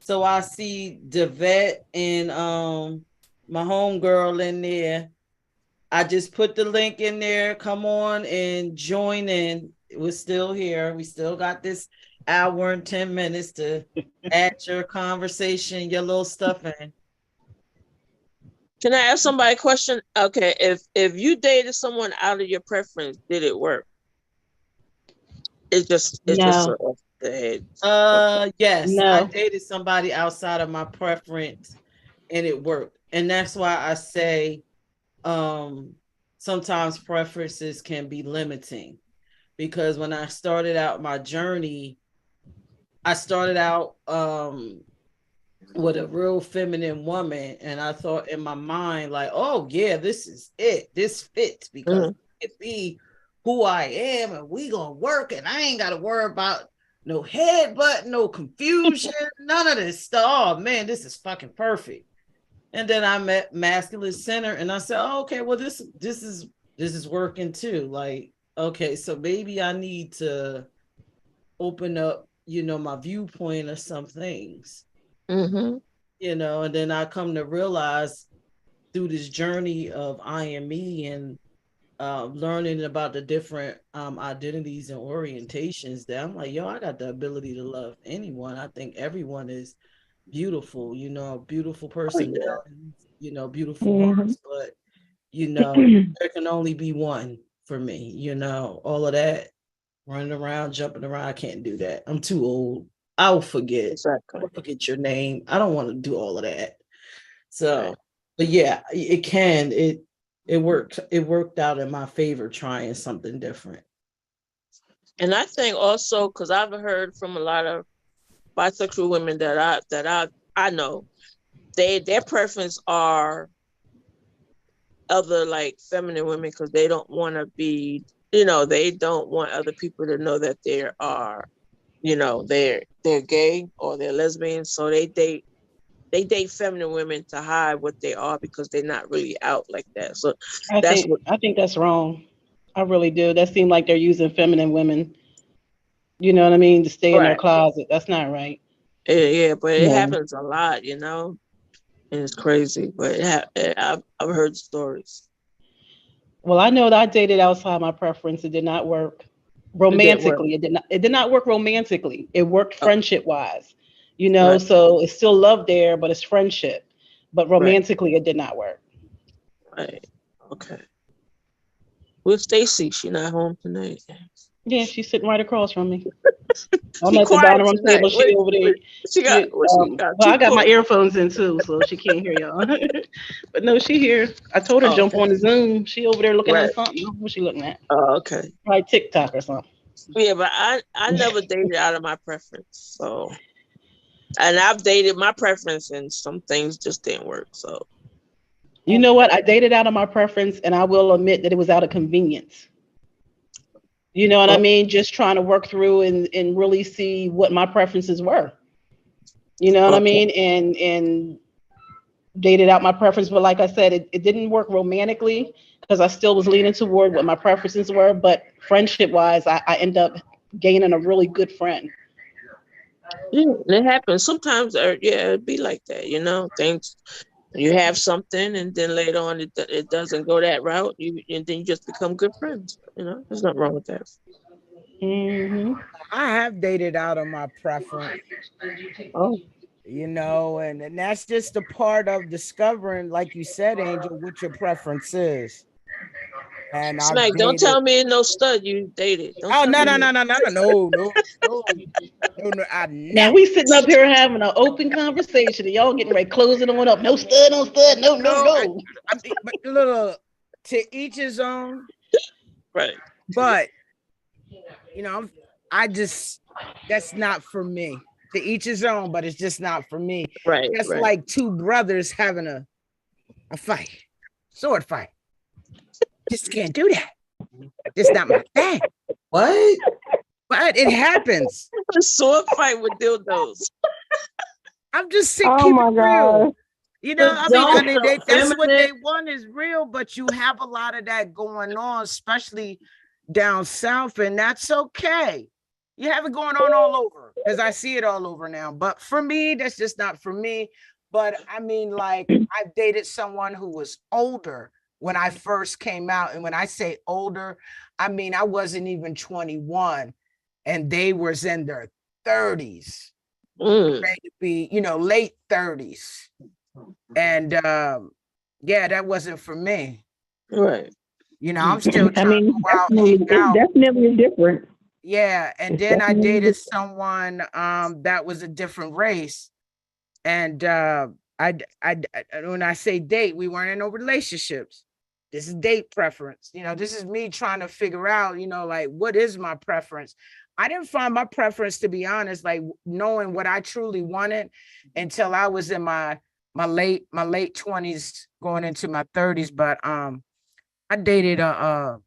So I see Devette and my homegirl in there. I just put the link in there. Come on and join in. We're still here. We still got this hour and 10 minutes to add your conversation, your little stuff in. Can I ask somebody a question? Okay, if you dated someone out of your preference, did it work? It's just No. off the head. Yes, I No. dated somebody outside of my preference and it worked. And that's why I say sometimes preferences can be limiting, because when I started out my journey, I started out with a real feminine woman, and I thought in my mind, like, oh yeah, this is it. This fits because it be who I am, and we gonna work, and I ain't gotta worry about no headbutt, no confusion, none of this stuff. Oh man, this is fucking perfect. And then I met Masculine Center, and I said, oh, okay, well this is working too. Like, okay, so maybe I need to open up, my viewpoint of some things. Mm-hmm. And then I come to realize through this journey of I am me and learning about the different identities and orientations, that I'm like, yo, I got the ability to love anyone. I think everyone is beautiful, beautiful personalities, beautiful hearts, but there can only be one for me, all of that running around, jumping around. I can't do that. I'm too old. I'll forget. Exactly. I'll forget your name. I don't want to do all of that. So, Right. but yeah, it worked out in my favor trying something different. And I think also, because I've heard from a lot of bisexual women that I know, their preference are other like feminine women, because they don't want to be, they don't want other people to know that they are, they're gay or they're lesbian. So they date feminine women to hide what they are, because they're not really out like that. So I think that's wrong. I really do. That seems like they're using feminine women, you know what I mean, to stay in their right. closet. That's not right. Yeah, but it No. happens a lot, and it's crazy. But I've heard stories. Well, I know that I dated outside my preference. It did not work It didn't work. romantically. It did not work romantically. It worked Oh, friendship wise, right, so it's still love there, but it's friendship. But right, romantically, it did not work. right. Okay. With Stacy, she not home tonight. Yeah, she's sitting right across from me. I'm She at the quiet dining room tonight. table. She over there. She got? What she got? Well, Two I got my books. earphones in too, so she can't hear y'all. But no, she here. I told her Oh, jump on the Zoom. She over there looking right. at something. I don't know what she looking at? Oh, okay. Probably TikTok or something. Yeah, but I never dated out of my preference. So, and I've dated my preference, and some things just didn't work. So, You know what? I dated out of my preference, and I will admit that it was out of convenience. You know what I oh, mean? Just trying to work through and really see what my preferences were. You know what I okay. mean? And dated out my preference, but like I said, it didn't work romantically because I still was leaning toward what my preferences were. But friendship wise, I end up gaining a really good friend. Yeah, it happens sometimes. Yeah, it'd be like that. Things. You have something, and then later on, it doesn't go that route. And then you just become good friends. There's nothing wrong with that. Hmm. I have dated out of my preference, Oh, and that's just a part of discovering, like you said, Angel, what your preference is. And I've Smack! Don't dated. tell me no stud you dated. Don't Oh tell no me no no no. no no no no no no no no! I Now never. we sitting up here having an open conversation, and y'all getting ready closing on up. No stud, no stud, no, no, No, no. I mean, but look, to each his own. Right. But I just that's not for me. To each his own, but it's just not for me. Right. That's Right. like two brothers having a fight, sword fight. Just can't do that. It's not my thing. What? But it happens. A sword fight with dildos. I'm just saying, Oh keep my it real. God. But That's what they feminine. want is real, but you have a lot of that going on, especially down south, and that's okay. You have it going on all over because I see it all over now. But for me, that's just not for me. But I mean, like, I've dated someone who was older when I first came out. And when I say older, I mean, I wasn't even 21 and they was in their 30s, Mm, ready to be, late 30s. And yeah, that wasn't for me. right. I'm still I trying to mean, go out, definitely, hang it's out. definitely different. Yeah, and It's then I definitely dated different. someone that was a different race, and when I say date, we weren't in no relationships. This is date preference. This is me trying to figure out, like what is my preference. I didn't find my preference, to be honest, like knowing what I truly wanted until I was in my late 20s, going into my 30s. But I dated a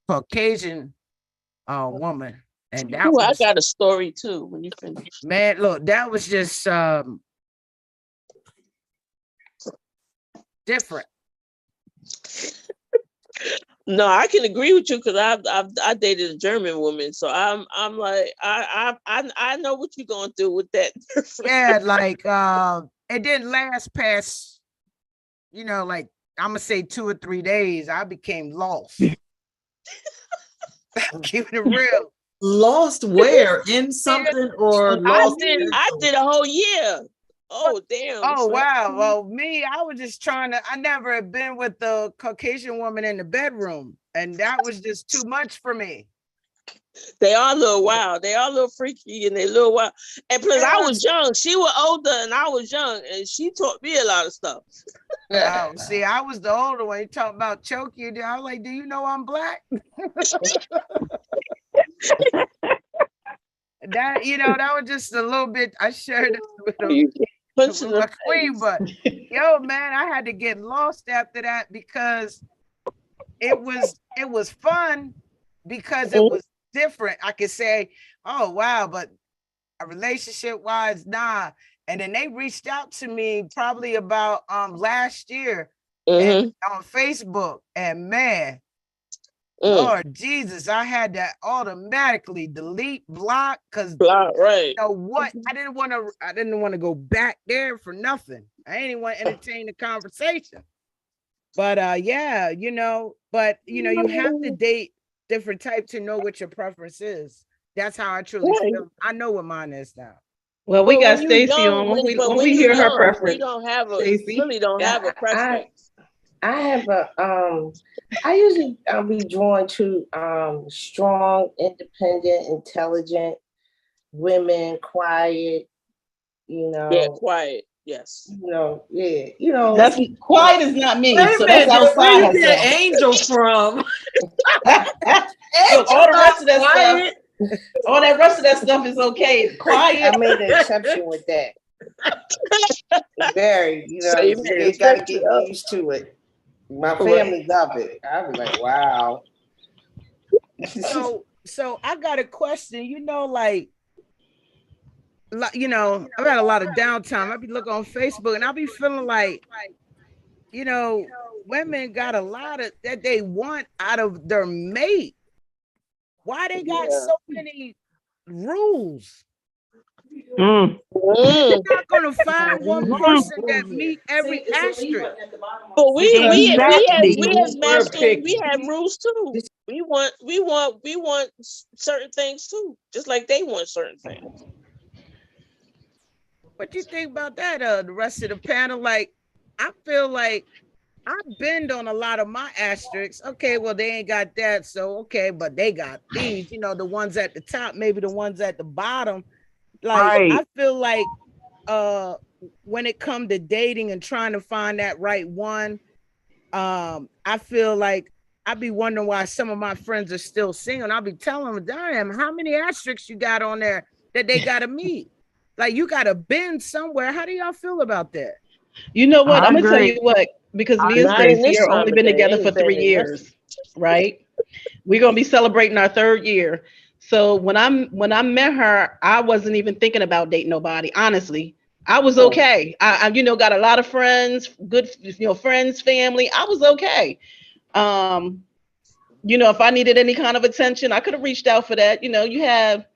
Caucasian woman, and that Ooh, I was, got a story too when you finish. man, look, that was just different. No, I can agree with you because I dated a German woman, so I'm like I know what you're going through with that. Yeah, like it didn't last past, like I'm gonna say 2 or 3 days. I became lost. Keeping it real. Lost where? In something or lost? I did a whole year. Oh damn! Oh So wow. Well, me, I was just trying to. I never had been with the Caucasian woman in the bedroom, and that was just too much for me. they are a little wild. They are a little freaky and they a little wild. And plus, I was young. She was older and I was young, and she taught me a lot of stuff. Oh, see, I was the older one. You talk about choke you. I was like, do you know I'm black? That that was just a little bit. I shared this with my queen, but yo, man, I had to get lost after that because it was fun because it was different. I could say, oh wow, but a relationship wise, nah. And then they reached out to me probably about last year and on Facebook, and man, Lord Jesus, I had to automatically delete, block, because right. you know what? I didn't want to go back there for nothing. I didn't want to entertain the conversation. But yeah, but you have to date different types to know what your preference is. That's how I truly feel. I know what mine is now. Well, we But got when you Stacy young, on. when We you hear her young, preference. you don't have a Stacey? really don't have a preference. I have I usually I'll be drawn to strong, independent, intelligent women, quiet, Yeah, quiet. Yes. That's quiet is not me. Wait a So that's minute, where outside you get herself. Angel from? Look, all the rest of that Quiet. stuff, all that rest of that stuff is okay. Quiet. I made an exception with that. Very, So you made they an got to exception. get used to it. My family love it. I was like, wow. So I got a question. Like, I've had a lot of downtime. I be looking on Facebook and I'll be feeling like, women got a lot of that they want out of their mate. Why they got so many rules? You're not gonna find one person that meet every asterisk. But we Exactly. as masculine, we have rules too. We want certain things too, just like they want certain things. What do you think about that? The rest of the panel, like, I feel like I bend on a lot of my asterisks. Okay, well, they ain't got that, so okay, but they got these, the ones at the top, maybe the ones at the bottom. Like, Right. I feel like when it comes to dating and trying to find that right one, I feel like I be wondering why some of my friends are still single. I'll be telling them, damn, how many asterisks you got on there that they gotta meet? Like, you gotta bend somewhere. How do y'all feel about that? You know what? I I'm gonna tell agree. you what, because me and Not in Stacey this are time only of been day. together Ain't for 3 bending years, right? We're gonna be celebrating our 3rd year. So when I met her, I wasn't even thinking about dating nobody. Honestly, I was okay. I got a lot of friends, good friends, family. I was okay. If I needed any kind of attention, I could have reached out for that. You have,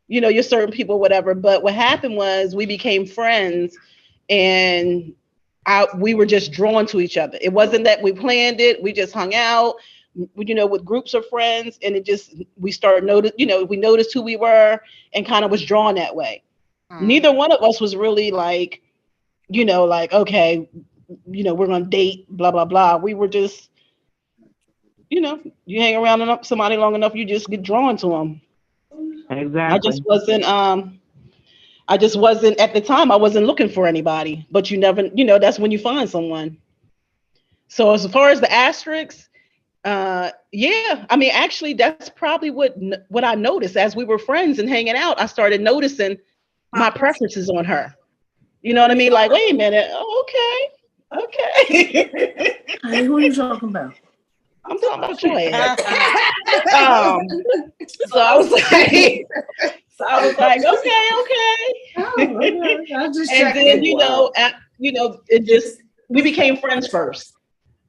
your certain people, whatever. But what happened was we became friends, and we were just drawn to each other. It wasn't that we planned it. We just hung out. with groups of friends, and we started we noticed who we were and kind of was drawn that way. Neither one of us was really like, okay, we're gonna date, blah blah blah. We were just, you hang around somebody long enough, you just get drawn to them. Exactly. I just wasn't at the time. I wasn't looking for anybody, but you never, that's when you find someone. So as far as the asterisks, yeah, I mean, actually, that's probably what I noticed as we were friends and hanging out. I started noticing my preferences on her. You know what I mean? Like, wait a minute. Oh, okay. Hey, who are you talking about? I'm talking about your ass. So I was like, okay. I just And then, we became friends first.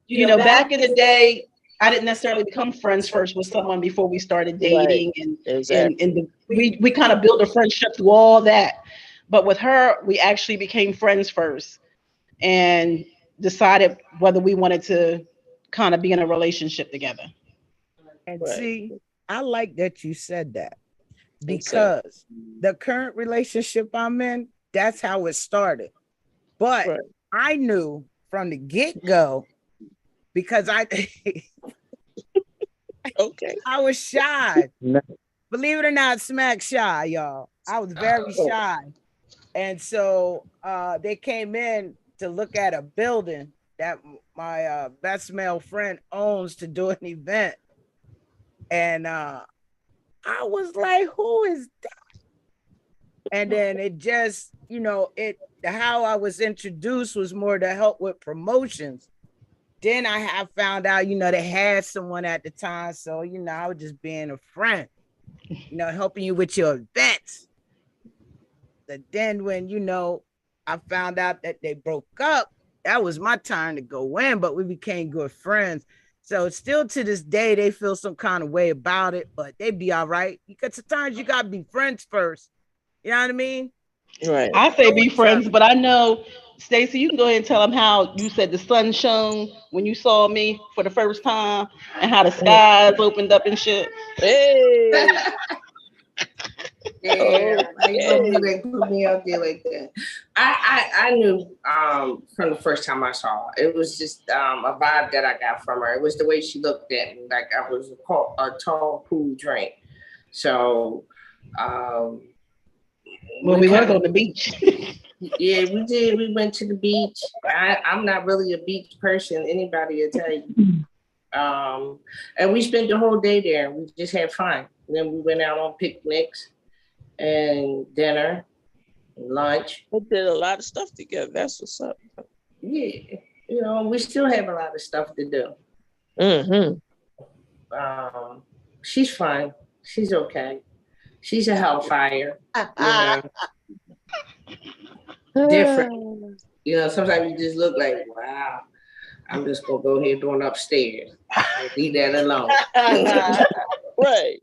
Back in the day, I didn't necessarily become friends first with someone before we started dating, and we kind of built a friendship through all that. But with her, we actually became friends first, and decided whether we wanted to kind of be in a relationship together. And see, I like that you said that, because the current relationship I'm in, that's how it started. But I knew from the get-go, because I was shy. Believe it or not, smack shy, y'all. I was very shy. And so they came in to look at a building that my best male friend owns to do an event. And I was like, who is that? And then it just, how I was introduced was more to help with promotions. Then I have found out, they had someone at the time. So, I was just being a friend, helping you with your events. But then when, I found out that they broke up, that was my time to go in, but we became good friends. So still to this day, they feel some kind of way about it, but they be all right. Because sometimes you got to be friends first. You know what I mean? Right. I say be friends, but I know, Stacey, you can go ahead and tell them how you said the sun shone when you saw me for the first time, and how the skies opened up and shit. Hey. Yeah, like put me out there like that. I knew from the first time I saw her. It was just a vibe that I got from her. It was the way she looked at me, like I was a tall, cool drink. So, well, we went on the beach. Yeah, we did. We went to the beach. I'm not really a beach person. Anybody will tell you. And we spent the whole day there. We just had fun. And then we went out on picnics and dinner, and lunch. We did a lot of stuff together. That's what's up. Yeah, we still have a lot of stuff to do. Mm-hmm. She's fine. She's okay. She's a hellfire. Different. Sometimes you just look like, wow, I'm just gonna go ahead going upstairs. Leave that alone. Right.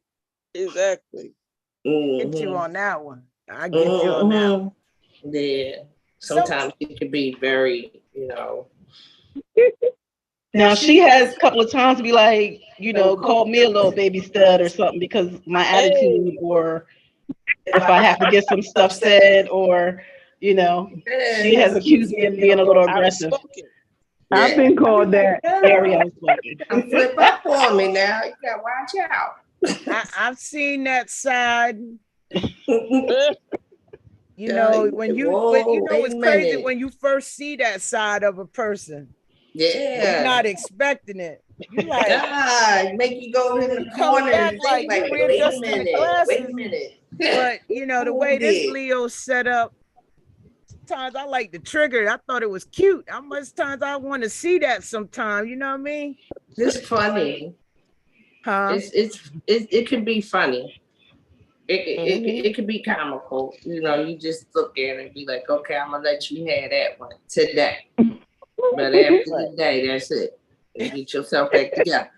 Exactly. Get you on that one. I get you on that one. Yeah. Sometimes it can be very, Now she has a couple of times to be like, call me a little baby stud or something because my attitude, or if I have to get some stuff said, or she has accused me of being a little aggressive. I've been called that. Very outspoken. Flip up on me now. You gotta watch out. I've seen that side. When it's crazy when you first see that side of a person. Yeah, you're not expecting it. You like, make you go in the corner and like wait a minute. But the way this Leo set up, sometimes I like to trigger it. I thought it was cute. How much times I want to see that sometime, you know what I mean? It's funny. Huh? It can be funny. It can be comical. You just look at it and be like, okay, I'm gonna let you have that one today. But after the day, that's it. Get yourself back together.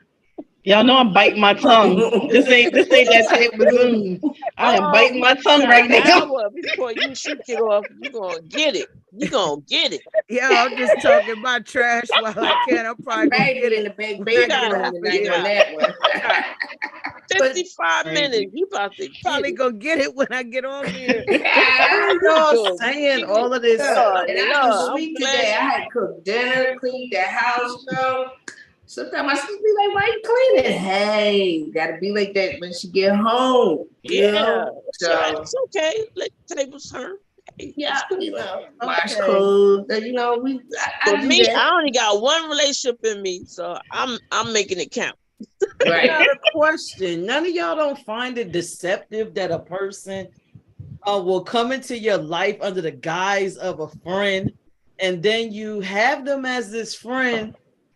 Y'all know I'm biting my tongue. This ain't that type of Zoom. I am biting my tongue got right an now. hour before you get off. You gonna get it. You gonna get it. Yeah, I'm just talking my trash while I can. I'm probably gonna get Baby in it. the big You got bedroom half a tonight on shot. that one. You got 55 minutes. You about to get Probably it. gonna get it when I get off here. Why You y'all gonna saying get all it. of this? Lord, And I Lord, was I'm sweet glad today. I you- had cooked dinner, cleaned the house, you know. Sometimes my sister be like, "Why you cleaning?" Hey, gotta be like that when she get home. You Yeah. know? So It's okay. Let the tables turn. Hey, yeah, it's cool. you know, wash Okay. clothes. You know, For I do me, that. I only got one relationship in me, so I'm making it count. I Right. got a question. None of y'all don't find it deceptive that a person will come into your life under the guise of a friend, and then you have them as this friend,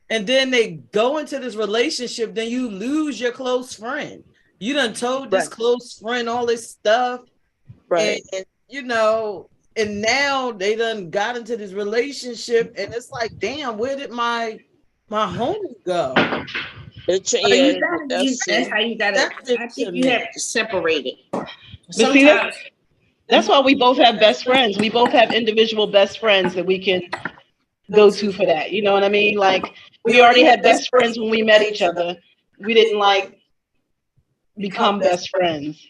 and then they go into this relationship, then you lose your close friend. You done told this Right. close friend all this stuff, Right. and you know, and now they done got into this relationship, and it's like, damn, where did my homie go? Yeah, That's how you gotta. That's it I to think you me. have to separate it. But see, Sometimes that's why we both have best friends. We both have individual best friends that we can go to for that. You know what I mean? Like we already had best friends when we met each other. We didn't like become best friends.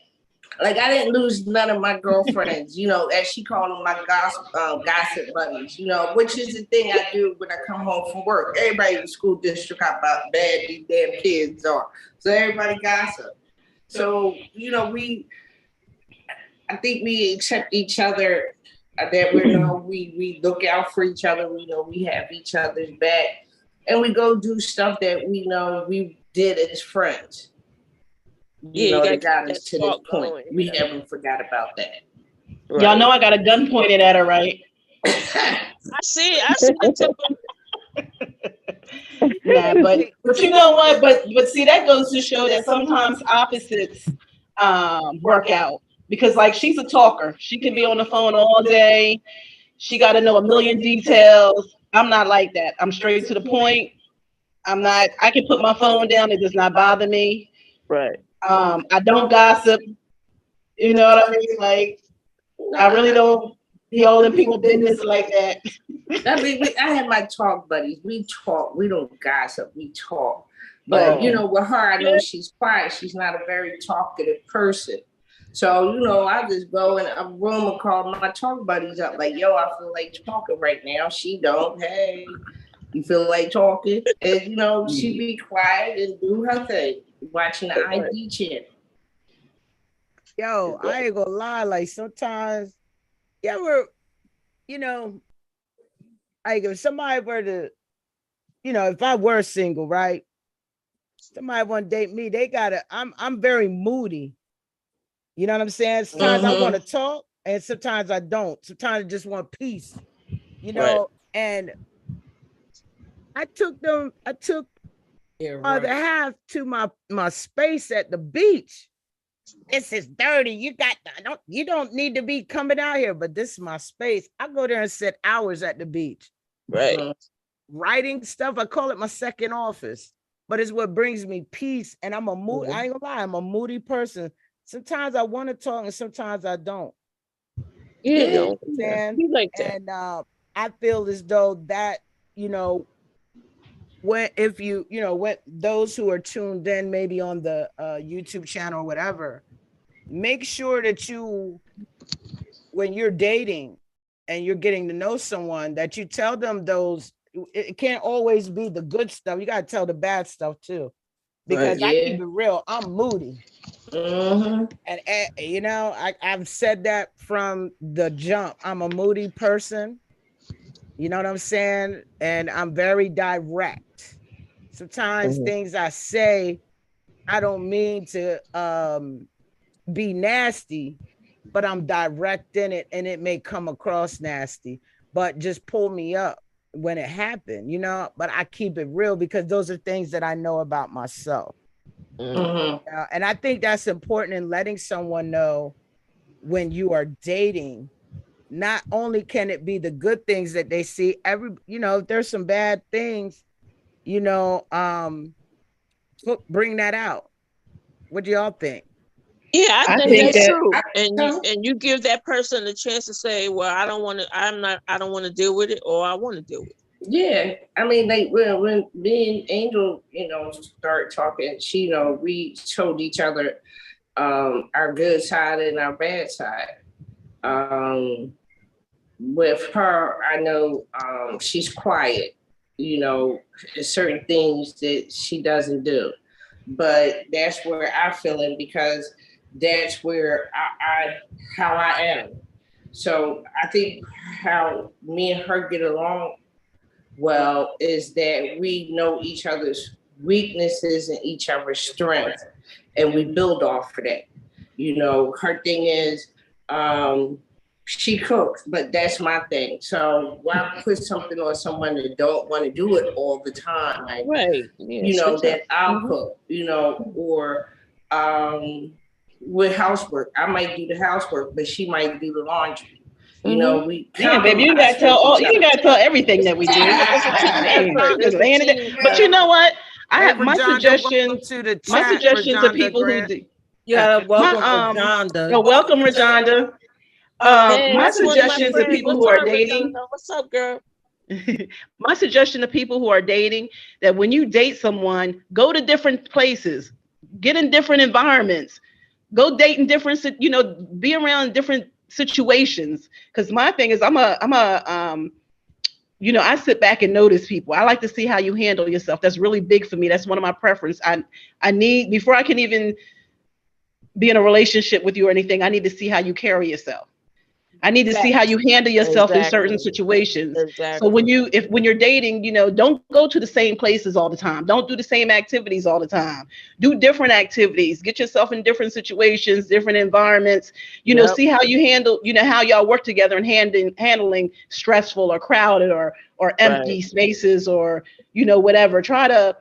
like I didn't lose none of my girlfriends, you know, as she called them, my gossip buddies, you know, which is the thing I do when I come home from work. Everybody in the school district how about bad these damn kids are. So everybody gossip. So, you know, I think we accept each other, that we look out for each other, we know we have each other's back, and we go do stuff that we know we did as friends. Yeah, you That got got that us to this talk point. going. We haven't forgot about that. Right. Y'all know I got a gun pointed at her, right? I see the tip of Yeah, but you know what? But see, that goes to show that sometimes opposites work out because like she's a talker. She can be on the phone all day. She got to know a million details. I'm not like that. I'm straight to the point. I'm not. I can put my phone down. It does not bother me. right. I don't gossip. You know what I mean? Like I really don't be all in people's business like that. I mean, I have my talk buddies. We talk. We don't gossip. We talk. But you know, with her, I know she's quiet. She's not a very talkative person. So, you know, I just go in a room and call my talk buddies up, like, yo, I feel like talking right now. She don't. Hey, you feel like talking? And you know, she be quiet and do her thing, watching the ID channel. Yo, I ain't gonna lie. Like sometimes, you ever, you know, like if somebody were to, if I were single, right? Somebody want to date me, they gotta. I'm very moody. You know what I'm saying? Sometimes I want to talk, and sometimes I don't. Sometimes I just want peace. And I took other half to my space at the beach. This is dirty. You don't need to be coming out here, but this is my space. I go there and sit hours at the beach. Right. Writing stuff. I call it my second office, but it's what brings me peace. And I'm a mood. I ain't gonna lie, I'm a moody person. Sometimes I want to talk and sometimes I don't. You like that. And I feel as though that, when those who are tuned in maybe on the YouTube channel or whatever, make sure that when you're dating and you're getting to know someone, that you tell them it can't always be the good stuff. You got to tell the bad stuff too, because I keep it real. I'm moody. And I've said that from the jump. I'm a moody person. You know what I'm saying? And I'm very direct. Sometimes things I say, I don't mean to be nasty, but I'm direct in it and it may come across nasty, but just pull me up when it happened, but I keep it real because those are things that I know about myself. And I think that's important in letting someone know when you are dating. Not only can it be the good things that they see, if there's some bad things, bring that out. What do y'all think? Yeah, I I think think that's that true. so. And you give that person a chance to say, well, I don't want to, I don't want to deal with it, or I want to deal with it. Yeah, I mean, like when me and Angel, start talking, we showed each other our good side and our bad side. With her, I know she's quiet. There's certain things that she doesn't do, but that's where I feel in because that's where I how I am. So I think how me and her get along well is that we know each other's weaknesses and each other's strengths, and we build off of that. Her thing is she cooks, but that's my thing. So why put something on someone that don't want to do it all the time? Like, Right. Yeah, that I'll cook, or with housework. I might do the housework, but she might do the laundry. We Damn, baby, you gotta tell all. You gotta tell everything that we do. But you know what? I have my suggestions. To the My chat, suggestions to Rajonda people who Grant. do. You gotta welcome My, Rajonda. welcome, Rajonda. Hey, My that's one of my suggestions to friends. people What's who are up, dating. Rajonda? What's up, girl? My suggestion to people who are dating that when you date someone, go to different places, get in different environments, go date in different, be around different situations. Because my thing is, I sit back and notice people. I like to see how you handle yourself. That's really big for me. That's one of my preference. I need, before I can even be in a relationship with you or anything, I need to see how you carry yourself. I need to see how you handle yourself in certain situations. Exactly. So when you're dating, don't go to the same places all the time. Don't do the same activities all the time. Do different activities. Get yourself in different situations, different environments. See how you handle, how y'all work together and handling stressful or crowded or empty spaces or whatever. Try to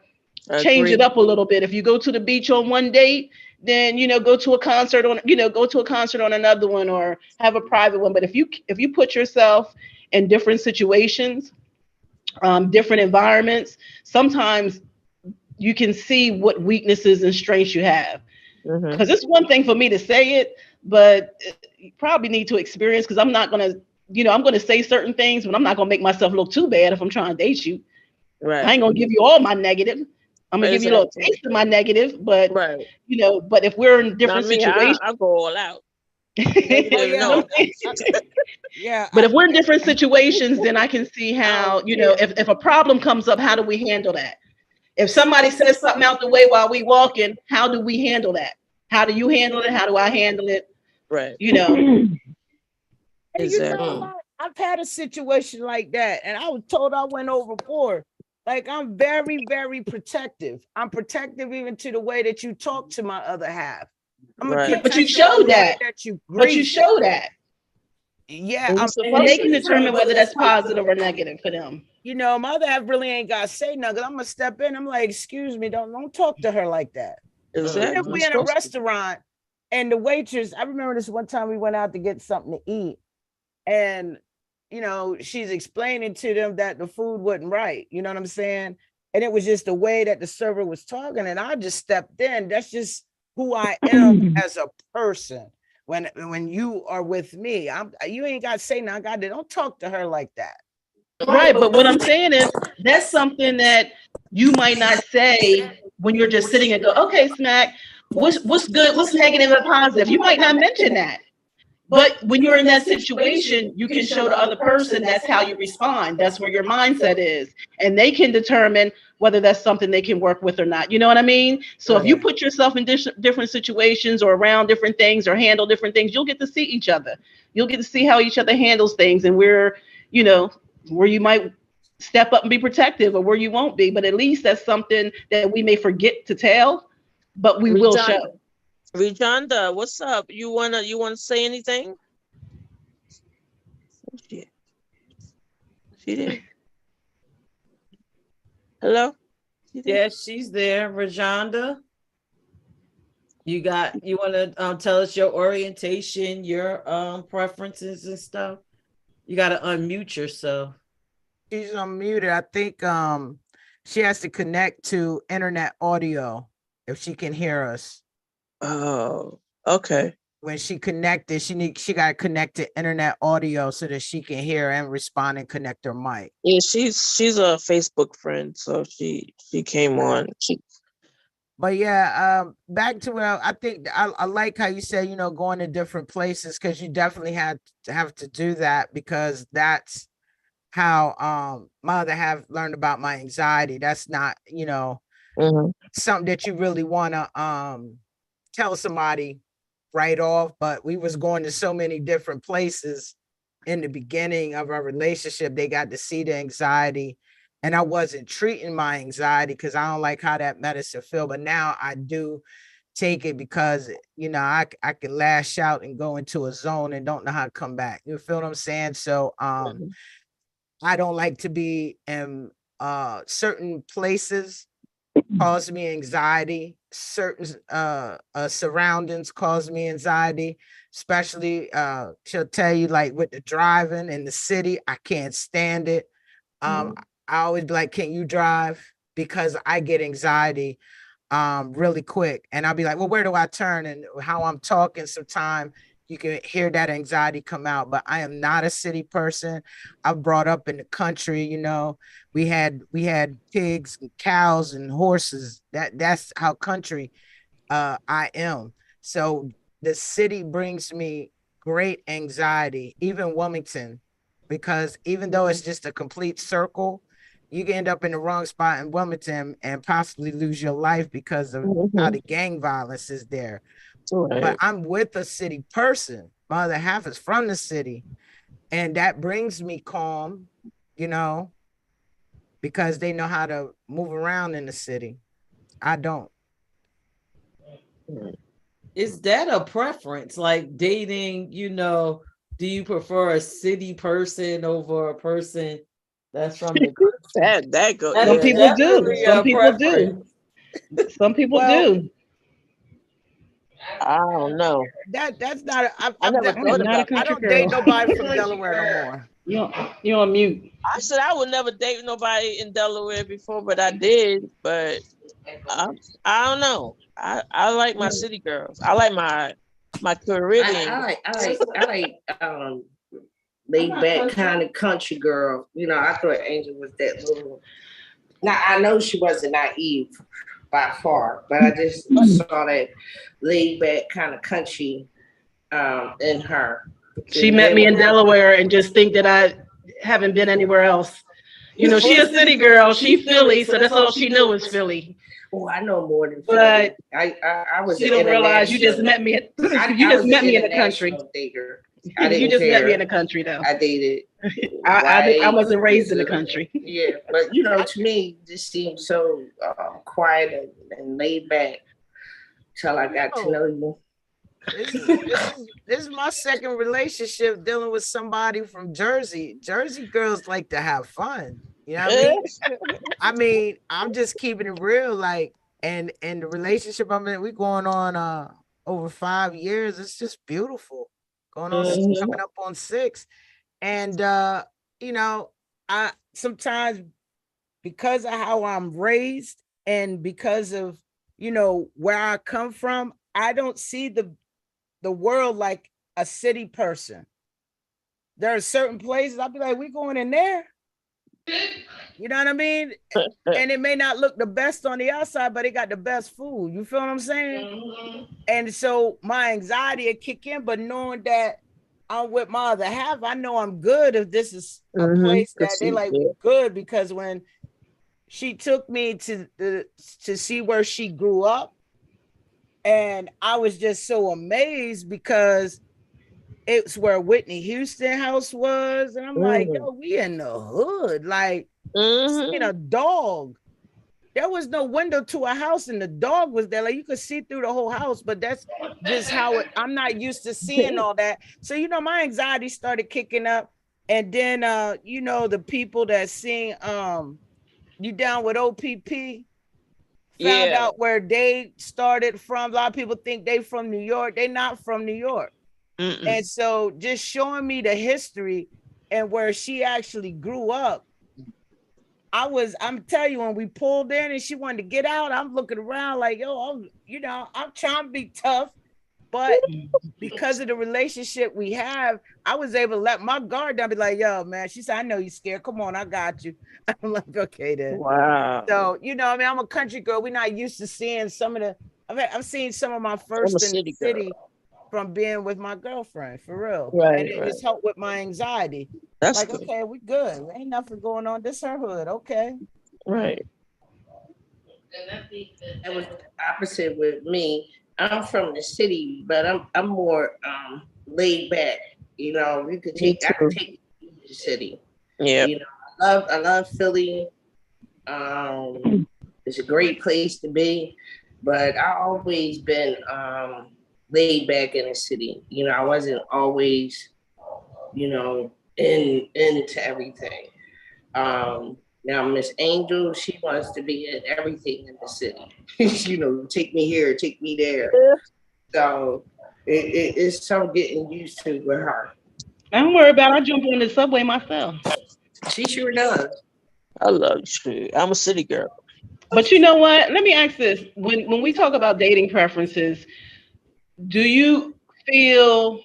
change it up a little bit. If you go to the beach on one date, then go to a concert on another one, or have a private one. But if you put yourself in different situations, different environments, sometimes you can see what weaknesses and strengths you have. Because it's one thing for me to say it, but you probably need to experience, because I'm not gonna, I'm gonna say certain things, but I'm not gonna make myself look too bad if I'm trying to date you. Right. I ain't gonna give you all my negative. I'm gonna give you a little taste of my negative, but but if we're in different situations, I go all out. Yeah. But if we're in different situations, then I can see how, if a problem comes up, how do we handle that? If somebody says something out the way while we walking, how do we handle that? How do you handle it? How do I handle it? Right. Hey, I've had a situation like that, and I was told I went overboard. Like, I'm very, very protective. I'm protective even to the way that you talk to my other half. But you show that. But you show that. Yeah, and they can determine whether that's positive or negative for them. My other half really ain't got to say nothing. I'm gonna step in. I'm like, excuse me, don't talk to her like that. Exactly. If we in a restaurant and the waitress, I remember this one time we went out to get something to eat, and she's explaining to them that the food wasn't right. You know what I'm saying? And it was just the way that the server was talking, and I just stepped in. That's just who I am as a person. When you are with me, you ain't got to say nothing. Don't talk to her like that. Right, but what I'm saying is that's something that you might not say when you're just sitting and go, okay, Smack, what's good, what's negative and positive? You might not mention that. But when you're in that situation, you can show the other person that's how you respond. That's where your mindset is. And they can determine whether that's something they can work with or not. You know what I mean? So if you put yourself in different situations or around different things or handle different things, you'll get to see each other. You'll get to see how each other handles things and where you might step up and be protective or where you won't be. But at least that's something that we may forget to tell, but we will show. Rajonda, what's up? You wanna say anything? Oh, shit. She did. Hello? Yes, she's there. Rajonda, you want to tell us your orientation, your preferences and stuff? You got to unmute yourself. She's unmuted. I think she has to connect to internet audio. if she can hear us. Oh, okay. When she connected, she got connected internet audio so that she can hear and respond and connect her mic. Yeah, she's a Facebook friend, so she came on. But yeah, back to what I think I like how you said, going to different places, because you definitely have to do that, because that's how my other half learned about my anxiety. That's not, something that you really want to tell somebody right off, but we was going to so many different places in the beginning of our relationship. They got to see the anxiety, and I wasn't treating my anxiety because I don't like how that medicine feel, but now I do take it because I can lash out and go into a zone and don't know how to come back. You feel what I'm saying? So I don't like to be in certain places cause me anxiety. Certain surroundings cause me anxiety, especially she'll tell you, like, with the driving in the city, I can't stand it. I always be like, can you drive? Because I get anxiety really quick, and I'll be like, well, where do I turn? And how I'm talking, sometimes you can hear that anxiety come out. But I am not a city person. I'm brought up in the country. We had pigs and cows and horses. That's how country I am. So the city brings me great anxiety, even Wilmington, because even though it's just a complete circle, you can end up in the wrong spot in Wilmington and possibly lose your life because of how the gang violence is there. Right. But I'm with a city person. My other half is from the city, and that brings me calm, because they know how to move around in the city. I don't. Is that a preference? Like dating, do you prefer a city person over a person that's from the that go. That Some is people do. definitely a Some people do. preference. Some people Well, do. I don't know. That's not. I never I'm thought not a about I country don't date girl. nobody from Delaware no more. You're on mute. I said I would never date nobody in Delaware before, but I did. But I don't know. I like my city girls. I like my Caribbean. I like laid back kind of country girl. I thought Angel was that little. Now I know she wasn't naive by far, but I just saw that laid back kind of country in her. She met me in Delaware and just think that I haven't been anywhere else. She a city girl. She Philly, so that's all she knew is Philly. Oh, I know more than But Philly. I was. You don't realize you just met me. You just met me in the country. Dater. You just met me in the country, though. I dated. I wasn't raised in the country. Yeah, but to me, this seems so quiet and laid back till I got to know you. This is my second relationship dealing with somebody from Jersey. Jersey girls like to have fun. You know what I mean? I mean, I'm just keeping it real. Like, and the relationship I'm in, we going on over 5 years. It's just beautiful. Going on coming up on 6. And I sometimes, because of how I'm raised and because of where I come from, I don't see the world like a city person. There are certain places I'll be like, we going in there. You know what I mean? And it may not look the best on the outside, but it got the best food. You feel what I'm saying? And so my anxiety will kick in, but knowing that I'm with my other half, I know I'm good if this is a place that they like good, because when she took me to see where she grew up, and I was just so amazed because it's where Whitney Houston house was. And I'm like, yo, we in the hood. Like, seeing a dog. There was no window to a house and the dog was there. Like, you could see through the whole house, but that's just how I'm not used to seeing all that. So, my anxiety started kicking up. And then, the people that sing You Down with OPP, found out where they started from. A lot of people think they from New York. They not from New York. And so just showing me the history and where she actually grew up I'm telling you, when we pulled in and she wanted to get out, I'm looking around like, yo, I'm trying to be tough, but because of the relationship we have, I was able to let my guard down, be like, yo, man. She said, I know you're scared. Come on, I got you. I'm like, okay then. Wow. So, I mean, I'm a country girl. We're not used to seeing some of the, I've seen some of my first in the city from being with my girlfriend, for real. Right, and it's helped with my anxiety. That's like, good. okay, we good. Ain't nothing going on. This her hood. Okay. Right. That was the opposite with me. I'm from the city, but I'm more laid back. You know, I could take you to the city. Yeah. You know, I love Philly. It's a great place to be, but I always been laid back in the city. You know, I wasn't always, into everything. Now Miss Angel, she wants to be in everything in the city. Take me here, take me there. So it's some getting used to with her. Don't worry about it. I jump on the subway myself. She sure does. I love you. I'm a city girl. But you know what? Let me ask this. When we talk about dating preferences, do you feel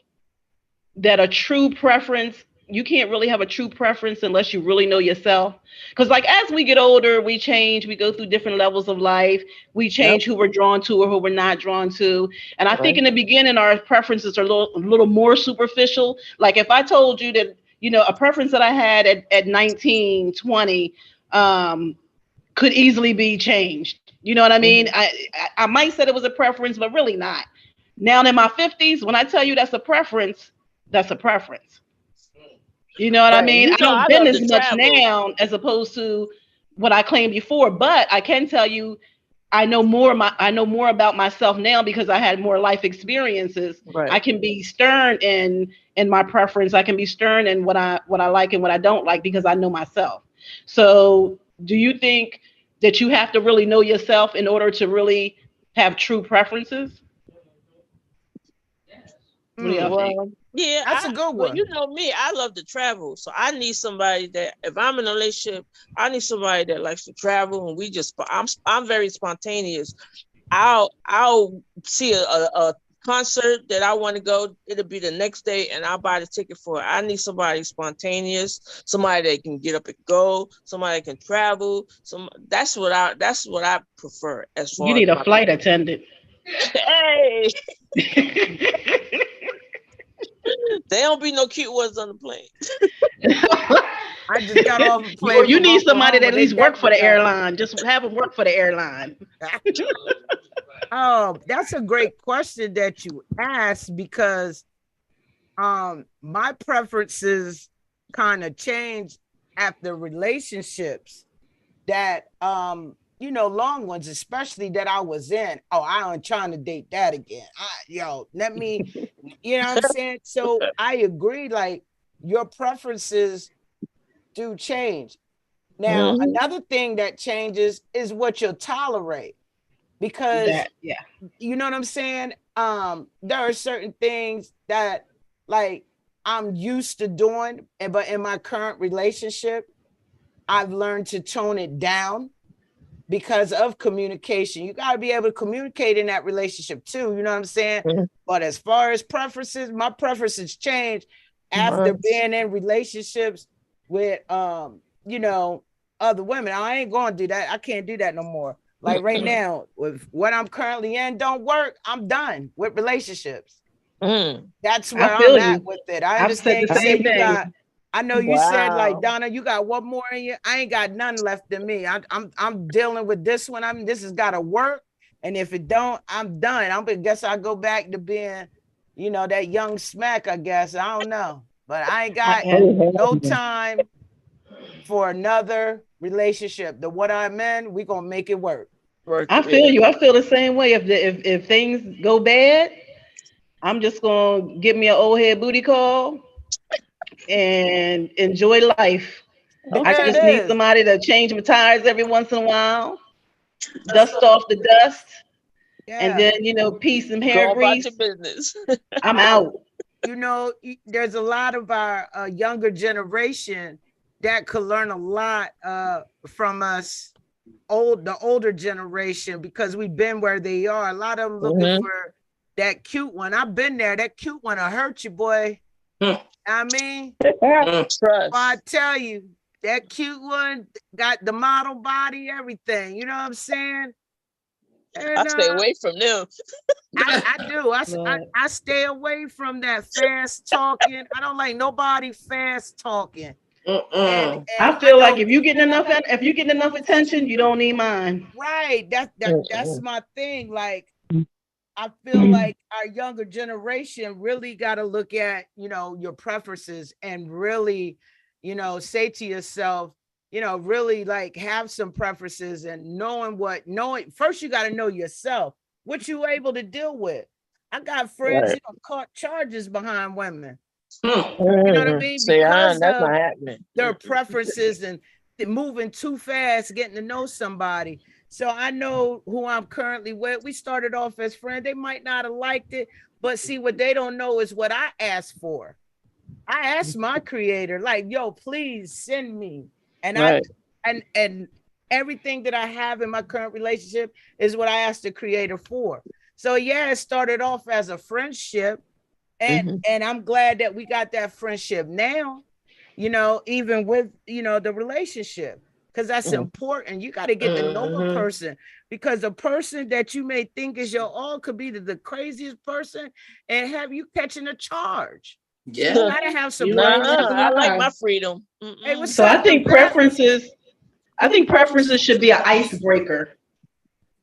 that a true preference, you can't really have a true preference unless you really know yourself? Because like as we get older, we change, we go through different levels of life, we change who we're drawn to or who we're not drawn to. And I think in the beginning, our preferences are a little more superficial. Like if I told you that, a preference that I had at 19, 20, could easily be changed. You know what I mean? I might say it was a preference, but really not. Now in my 50s, when I tell you that's a preference, that's a preference. You know what I mean? I don't bend as much now as opposed to what I claimed before, but I can tell you I know more about myself now because I had more life experiences. Right. I can be stern in my preference. I can be stern in what I like and what I don't like because I know myself. So do you think that you have to really know yourself in order to really have true preferences? What do y'all think? Yeah, that's a good one. Well, you know me, I love to travel, so I need somebody that if I'm in a relationship, I need somebody that likes to travel, and I'm very spontaneous. I'll see a concert that I want to go. It'll be the next day, and I'll buy the ticket for it. I need somebody spontaneous, somebody that can get up and go, somebody that can travel. That's what I prefer. As far you need a flight attendant. Hey. They don't be no cute ones on the plane. I just got off the plane. You need somebody that at least work for the airline. Just have them work for the airline. That's a great question that you asked because my preferences kind of changed after relationships that long ones, especially that I was in. I ain't trying to date that again. Let me, you know what I'm saying? So I agree, like your preferences do change. Now, another thing that changes is what you'll tolerate. Because you know what I'm saying? There are certain things that like I'm used to doing, but in my current relationship, I've learned to tone it down because of communication. You got to be able to communicate in that relationship too. You know what I'm saying? But as far as preferences, my preferences change after being in relationships with, other women. I ain't going to do that. I can't do that no more. Like right now, with what I'm currently in don't work, I'm done with relationships. That's where I'm at with it. I understand you say you got, I know you said like, Donna, you got one more in you. I ain't got none left in me. I'm dealing with this one. This has got to work. And if it don't, I'm done. I guess I'll go back to being, that young smack, I guess. I don't know. But I ain't got no time for another relationship. The what I'm in, we gonna make it work. I feel you. I feel the same way. If things go bad, I'm just gonna give me an old head booty call and enjoy life. I just need somebody to change my tires every once in a while, dust off the dust, and then peace and hair grease. About your business. I'm out. There's a lot of our younger generation that could learn a lot from us, the older generation, because we've been where they are. A lot of them looking for that cute one. I've been there. That cute one will hurt you, boy. I mean, I tell you, that cute one got the model body, everything. You know what I'm saying? And, I stay away from them. I do. I stay away from that fast talking. I don't like nobody fast talking. And I feel like if you getting enough attention, you don't need mine. Right. That's my thing. Like, I feel like our younger generation really got to look at, your preferences and really, say to yourself, really like have some preferences and knowing first you got to know yourself, what you able to deal with. I got friends, caught charges behind women. You know what I mean? Because that's not happening. Their preferences and moving too fast, getting to know somebody. So I know who I'm currently with. We started off as friends. They might not have liked it, but see, what they don't know is what I asked for. I asked my creator, like, yo, please send me. And and everything that I have in my current relationship is what I asked the creator for. So yeah, it started off as a friendship. And I'm glad that we got that friendship now, even with, the relationship, because that's important. You got to get to know a person, because a person that you may think is your all could be the craziest person and have you catching a charge. Yeah. You got to have some. I like my freedom. Hey, what's So up, I think preferences should be an icebreaker.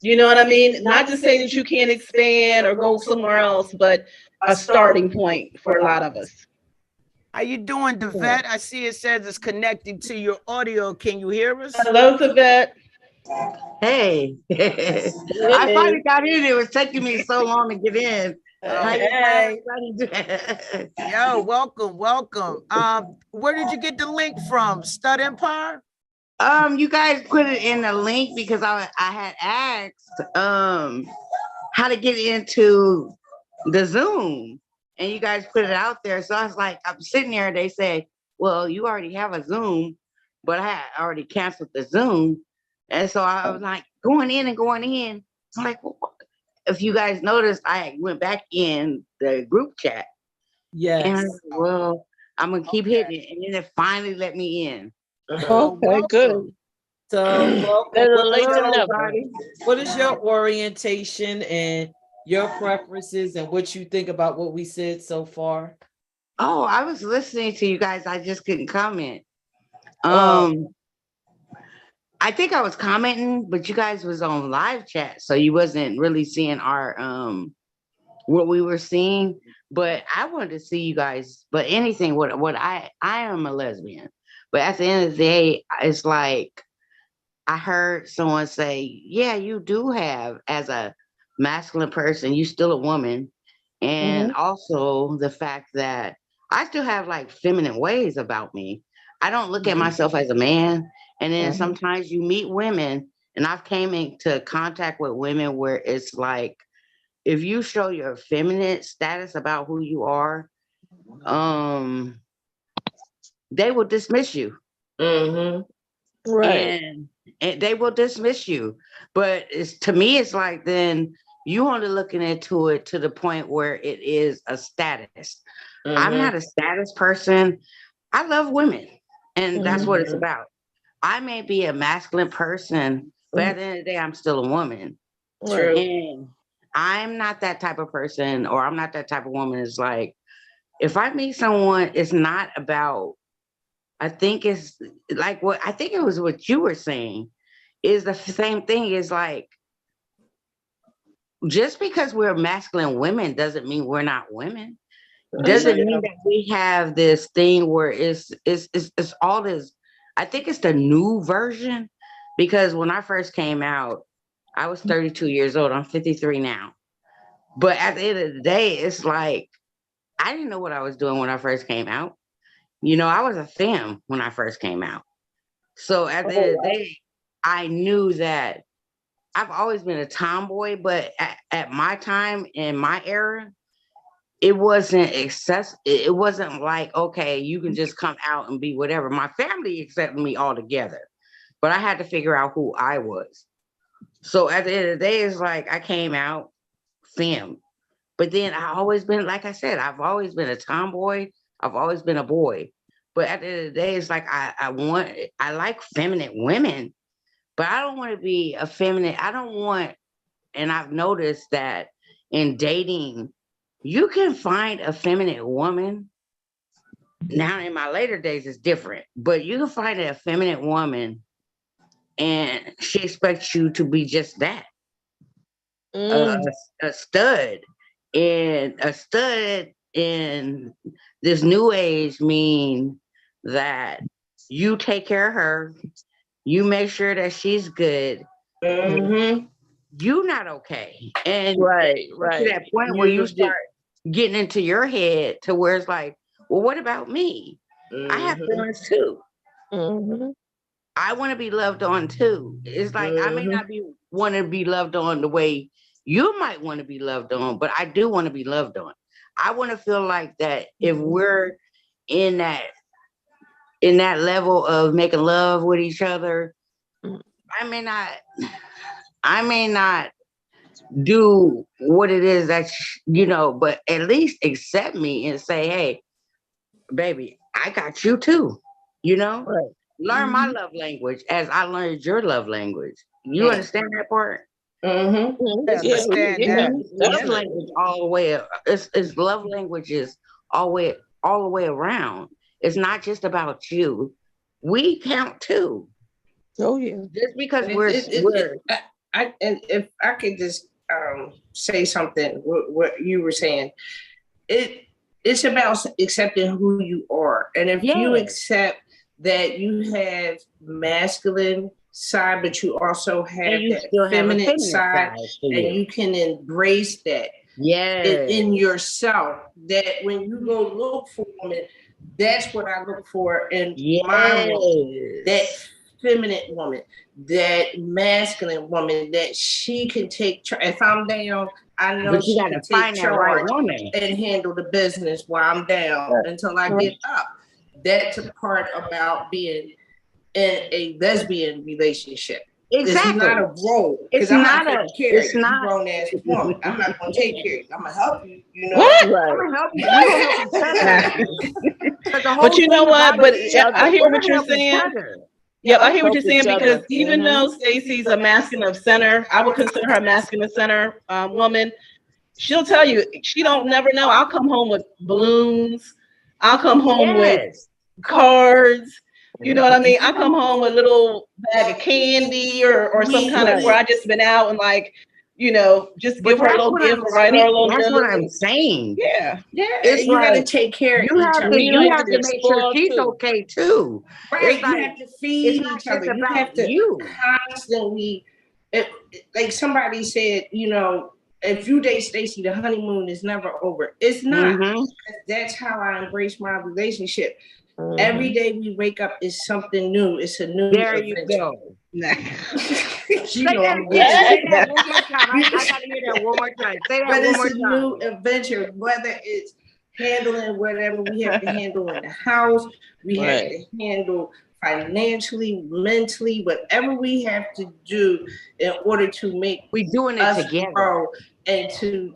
You know what I mean? Not to say that you can't expand or go somewhere else, but a starting point for a lot of us. How you doing, Devette? I see it says it's connecting to your audio. Can you hear us? Hello, Devette. Hey. I finally got in. It was taking me so long to get in. Hey. Yo, welcome. Where did you get the link from? Stud Empire? You guys put it in the link because I had asked how to get into the Zoom, and you guys put it out there. So I was like, I'm sitting there, and they say, well, you already have a Zoom, but I had already canceled the Zoom. And so I was like going in. I'm like, well, if you guys noticed, I went back in the group chat. Yes. And well, I'm gonna keep hitting it, and then it finally let me in. Okay, good. So Better late than never. What is your orientation and your preferences and what you think about what we said so far? Oh, I was listening to you guys. I just couldn't comment. I think I was commenting, but you guys was on live chat, so you wasn't really seeing our what we were seeing. But I wanted to see you guys. But anything, what I am a lesbian, but at the end of the day, it's like I heard someone say, "Yeah, you do have as a masculine person, you still a woman," and also the fact that I still have like feminine ways about me. I don't look at myself as a man. And then sometimes you meet women, and I've came into contact with women where it's like, if you show your feminine status about who you are, they will dismiss you. Right. And they will dismiss you. But to me, it's like, then you only looking into it to the point where it is a status. I'm not a status person. I love women, and that's what it's about. I may be a masculine person, but at the end of the day, I'm still a woman. True. And I'm not that type of person, or I'm not that type of woman. It's like, if I meet someone, it's not about, I think it's like I think it was what you were saying, is the same thing. Is like, just because we're masculine women doesn't mean we're not women. Doesn't mean that we have this thing where it's all this. I think it's the new version, because when I first came out, I was 32 years old. I'm 53 now. But at the end of the day, it's like, I didn't know what I was doing when I first came out. I was a femme when I first came out. So at the end of the day, I knew that I've always been a tomboy, but at my time, in my era, it wasn't it wasn't like, okay, you can just come out and be whatever. My family accepted me altogether, but I had to figure out who I was. So at the end of the day, it's like I came out femme. But then I always been, like I said, I've always been a tomboy. I've always been a boy. But at the end of the day, it's like I like feminine women, but I don't want to be a feminine. I don't want, and I've noticed that in dating, you can find a feminine woman. Now in my later days, it's different, but you can find a feminine woman and she expects you to be just that, a stud. And a stud in this new age mean that you take care of her, you make sure that she's good. You're not okay. And Right. to that point where you start getting into your head to where it's like, well, what about me? I have feelings too. I want to be loved on too. It's like I may not be want to be loved on the way you might want to be loved on, but I do want to be loved on. I want to feel like that if we're in that level of making love with each other, I may not do what it is that but at least accept me and say, hey, baby, I got you too. Right. Learn my love language as I learned your love language. You understand that part? I understand that. Love language all the way. It's love languages all the way around. It's not just about you. We count too. Oh yeah. Just because and if I could just say something, what you were saying, it's about accepting who you are, and if you accept that you have masculine side, but you also have that feminine side, and you can embrace that in yourself, that when you go look for women, that's what I look for in my woman, that feminine woman, that masculine woman, that she can take charge. If I'm down, I know she can take charge and handle the business while I'm down until I get up. That's a part about being in a lesbian relationship. Exactly. It's not a role. It's not a grown ass woman. I'm not gonna take care of you. I'm gonna help you. What? Right. I'm gonna help you. We're gonna help But you know what? But I hear what you're saying. Yep, I hear what you're saying, because even though Stacey's a masculine of center, I would consider her a masculine center woman. She'll tell you she don't never know. I'll come home with balloons. I'll come home with cards. You know what I mean? I come home with a little bag of candy or some kind of where I just been out and just give her a little gift or write her a little note. That's what I'm saying. Yeah. It's you gotta take care of each other. You have to make sure she's okay too. Right. You have to feed each other. You have to constantly, like somebody said, if you date Stacey, the honeymoon is never over. It's not. That's how I embrace my relationship. Every day we wake up is something new. It's a new adventure. You go. Say that one more time. I gotta hear that one more time. Say that one more time. But it's a new adventure, whether it's handling whatever we have to handle in the house, we have to handle financially, mentally, whatever we have to do in order to make we doing it together grow and to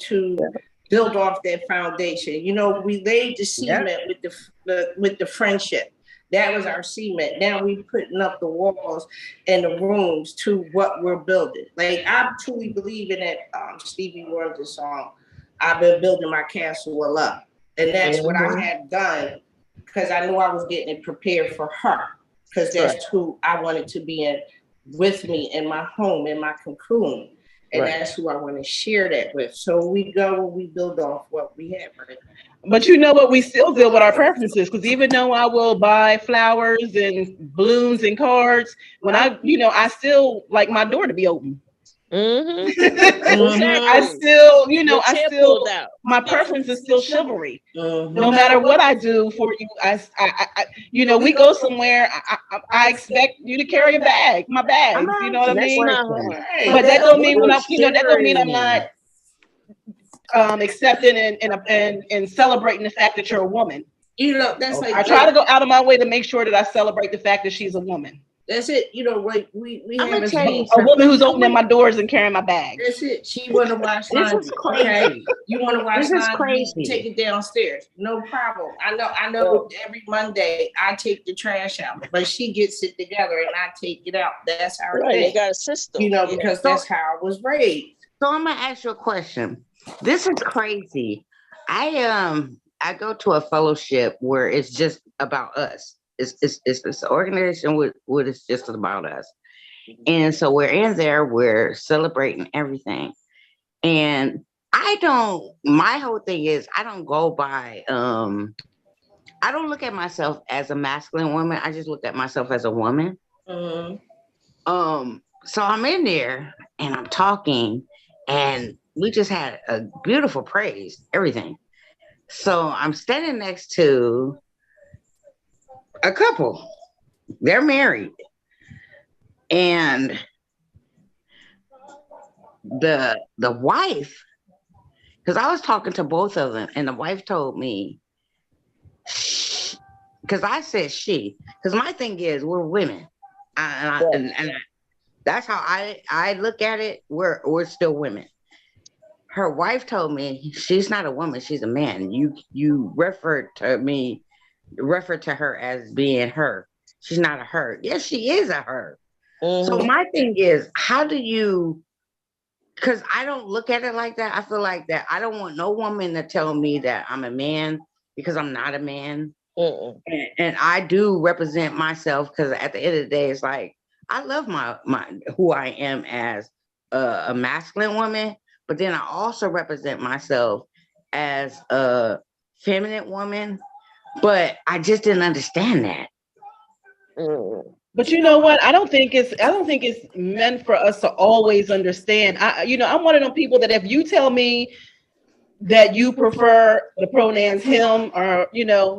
build off that foundation. We laid the cement with the friendship. That was our cement. Now we're putting up the walls and the rooms to what we're building. Like I truly believe in that Stevie Wonder song, I've been building my castle up. And that's what I have done, because I knew I was getting it prepared for her, because that's who I wanted to be in with me in my home, in my cocoon. And that's who I want to share that with. So we go and we build off what we have. Right? But you know what? We still deal with our preferences, because even though I will buy flowers and balloons and cards, when I still like my door to be open. I still, my preference is still chivalry. No matter what I do for you, we go somewhere. I expect you to carry my bags. You know what I mean? But that don't mean that don't mean I'm not accepting and celebrating the fact that you're a woman. You know, that's like I try to go out of my way to make sure that I celebrate the fact that she's a woman. That's it. You know, like we I'm have gonna tell you A woman who's opening my doors and carrying my bags. That's it. She want to watch This laundry. is crazy. Okay, you want to watch This is laundry? crazy. Take it downstairs. No problem. I know. Every Monday I take the trash out, but she gets it together and I take it out. That's our Right, they thing. got a system. You know, because that's how I was raised. So I'm gonna ask you a question. This is crazy. I go to a fellowship where it's just about us. It's this organization with it's just about us. And so we're in there, we're celebrating everything. And my whole thing is I don't go by I don't look at myself as a masculine woman. I just look at myself as a woman. Mhm. So I'm in there and I'm talking and we just had a beautiful praise, everything. So I'm standing next to a couple. They're married. And the wife, because I was talking to both of them, and the wife told me, because I said she, because my thing is we're women. And that's how I look at it. We're still women. Her wife told me she's not a woman, she's a man. You referred to her as being her. She's not a her. Yes, she is a her. Mm-hmm. So my thing is, how do you, because I don't look at it like that. I feel like that I don't want no woman to tell me that I'm a man because I'm not a man. And I do represent myself because at the end of the day, it's like, I love my who I am as a masculine woman, but then I also represent myself as a feminine woman, but I just didn't understand that. But you know what? I don't think it's meant for us to always understand. I'm one of them people that if you tell me that you prefer the pronouns him or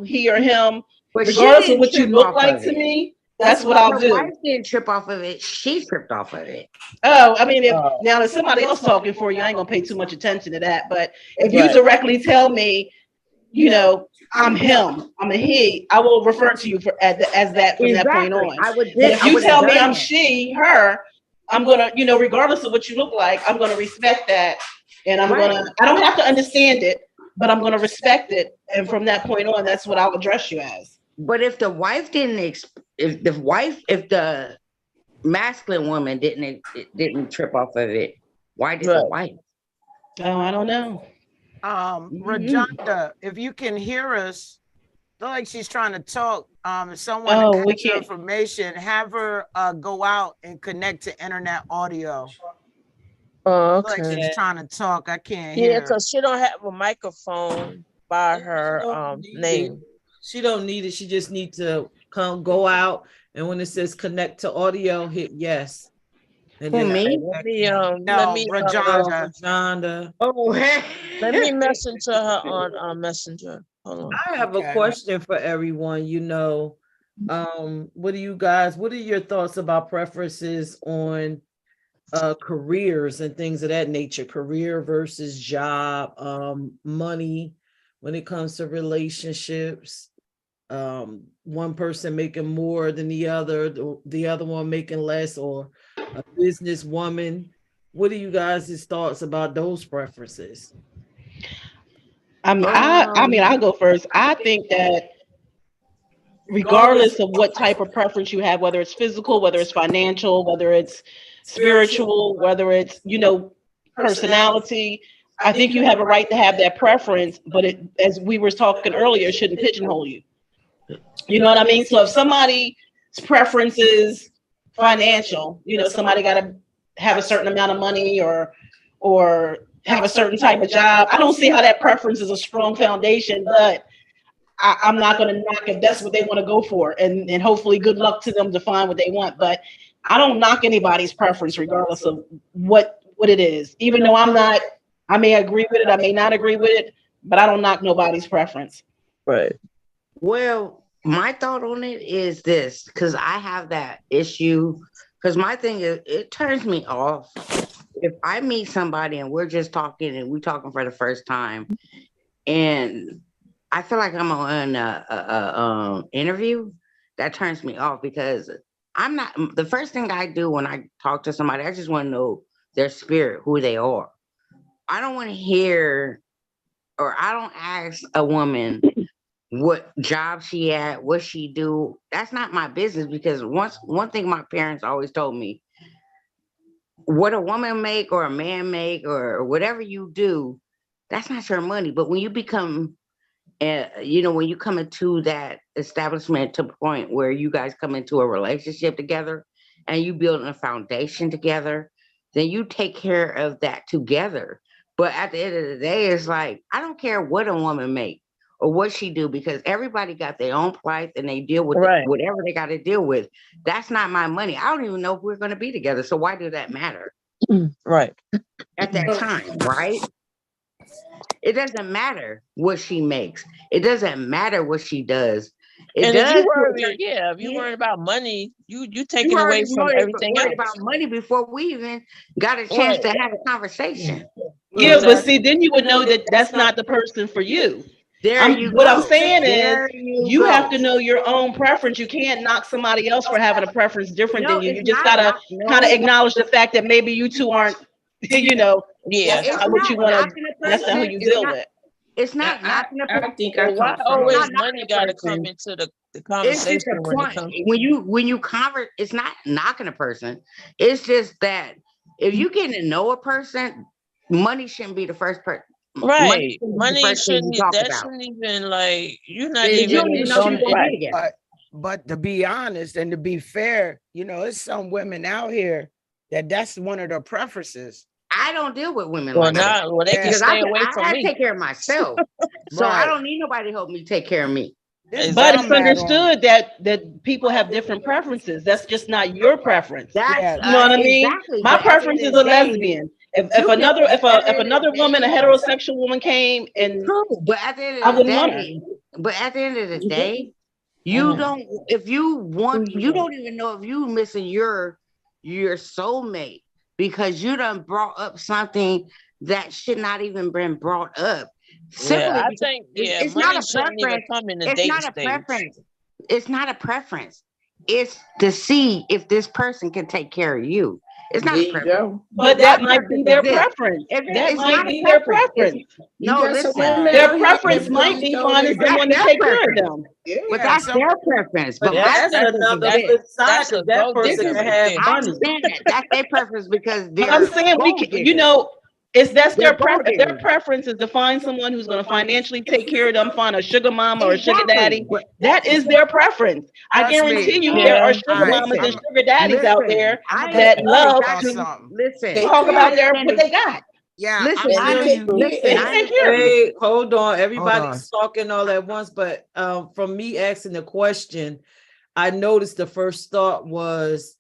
he or him, But regardless of what you look like to me, that's what I'll do. My wife didn't trip off of it. She tripped off of it. Oh, I mean, if somebody else talking for you, I ain't gonna pay too much attention to that. But if you directly tell me, I'm him, I'm a he, I will refer to you as that from that point on. But if you tell me I'm she, her, I'm gonna, regardless of what you look like, I'm gonna respect that, and I don't have to understand it, but I'm gonna respect it, and from that point on, that's what I'll address you as. But if the wife if the masculine woman didn't trip off of it, why did the wife? Oh, I don't know. Rajonda, if you can hear us, look like she's trying to talk. Someone has your information. Have her go out and connect to internet audio. Oh, okay. Like she's trying to talk. I can't hear. Yeah, because she don't have a microphone by her name. She don't need it. She just needs to go out, and when it says connect to audio, hit yes. And then let me Rajonda. Oh, hey. Let me message her on Messenger. Hold on. I have a question for everyone. What are your thoughts about preferences on careers and things of that nature? Career versus job, money when it comes to relationships. One person making more than the other one making less, or a businesswoman. What are you guys' thoughts about those preferences? I'll go first. I think that regardless of what type of preference you have, whether it's physical, whether it's financial, whether it's spiritual, whether it's, personality, I think you have a right to have that preference, but it, as we were talking earlier, shouldn't pigeonhole you. You know what I mean? So if somebody's preference is financial, somebody got to have a certain amount of money or have a certain type of job. I don't see how that preference is a strong foundation, but I'm not going to knock if that's what they want to go for. And hopefully good luck to them to find what they want. But I don't knock anybody's preference regardless of what it is. Even though I may agree with it, I may not agree with it, but I don't knock nobody's preference. Right. Well, my thought on it is this, because I have that issue, because my thing is, it turns me off if I meet somebody and we're just talking and we're talking for the first time, and I feel like I'm on a interview, that turns me off because I'm not. The first thing I do when I talk to somebody, I just want to know their spirit, who they are. I don't want to hear, or I don't ask a woman what job she at, what she do. That's not my business, because one thing my parents always told me, what a woman make or a man make or whatever you do, that's not your money. But when you become, when you come into that establishment to the point where you guys come into a relationship together and you build a foundation together, then you take care of that together. But at the end of the day, it's like, I don't care what a woman make or what she do, because everybody got their own plight and they deal with Right. whatever they got to deal with. That's not my money. I don't even know if we're going to be together. So why does that matter Right. at that time, right? It doesn't matter what she makes. It doesn't matter what she does. It And does. if you worried about money, you taking away from everything worried else. about money before we even got a chance to have a conversation. Yeah, but see, then you would know that that's not the person for you. What I'm saying is, you have to know your own preference. You can't knock somebody else for having a preference different than you. You just gotta kind of acknowledge the fact that maybe you two aren't, Yeah. that's not what you want to. That's not who you deal with. It's not knocking a I think Well, why always money a gotta person. come into the It's conversation just a when it point. comes? When you convert, it's not knocking a person. It's just that if you get to know a person, money shouldn't be the first person. Right. Money shouldn't be the first thing you talk That about. shouldn't even, like, you're not You don't even even know you're gonna be together. But to be honest and to be fair, there's some women out here that's one of their preferences. I don't deal with women Well, like that. not well. They can Because stay away from I me. take care of myself, so I don't need nobody to help me take care of me. But it's understood that people have different preferences. That's just not your preference. You know what I mean? Exactly. My But at the preference end is of a the day, lesbian. If another woman, a heterosexual woman came and true, but at the end I of the wouldn't want her. day, you don't. If you want, you don't even know if you missing your soulmate because you done brought up something that should not even been brought up. Simply I because think it's money not a shouldn't even preference. come in the It's date not a stage. preference. It's not a preference. It's to see if this person can take care of you. It's not a preference. But that might be their preference. That might be their preference. No, listen. Their preference might be finding someone to take care of them. But that's their preference. But that's another flip side, because that person can have I money. understand that. That's their preference because they're. I'm saying we can, that's their preference. If their diggers. preference is to find someone who's going to financially take care of them, find a sugar mama or a sugar daddy, that is their preference. I guarantee you there are sugar mamas and sugar daddies out there that love to talk about what they got. Yeah, listen, Hey, hold on. Everybody's talking all at once, but from me asking the question, I noticed the first thought was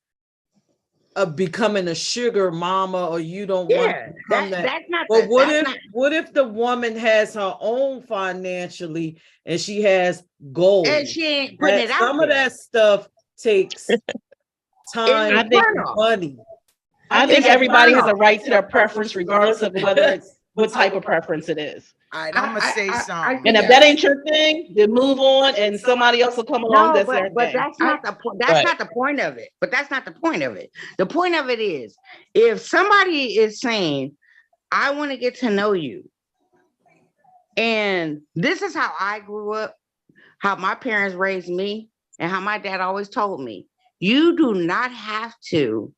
becoming a sugar mama, or you don't want to become that. That's not. But what if the woman has her own financially and she has goals and she ain't putting it out? Some of that stuff takes time and money. I think everybody has a right to their preference, regardless of what type of preference it is. All right, I'm gonna say something. And if that ain't your thing, then move on, and somebody else will come along. That's their but thing. that's not the point. That's not the point of it. But that's not the point of it. The point of it is, if somebody is saying, "I want to get to know you," and this is how I grew up, how my parents raised me, and how my dad always told me, you do not have to.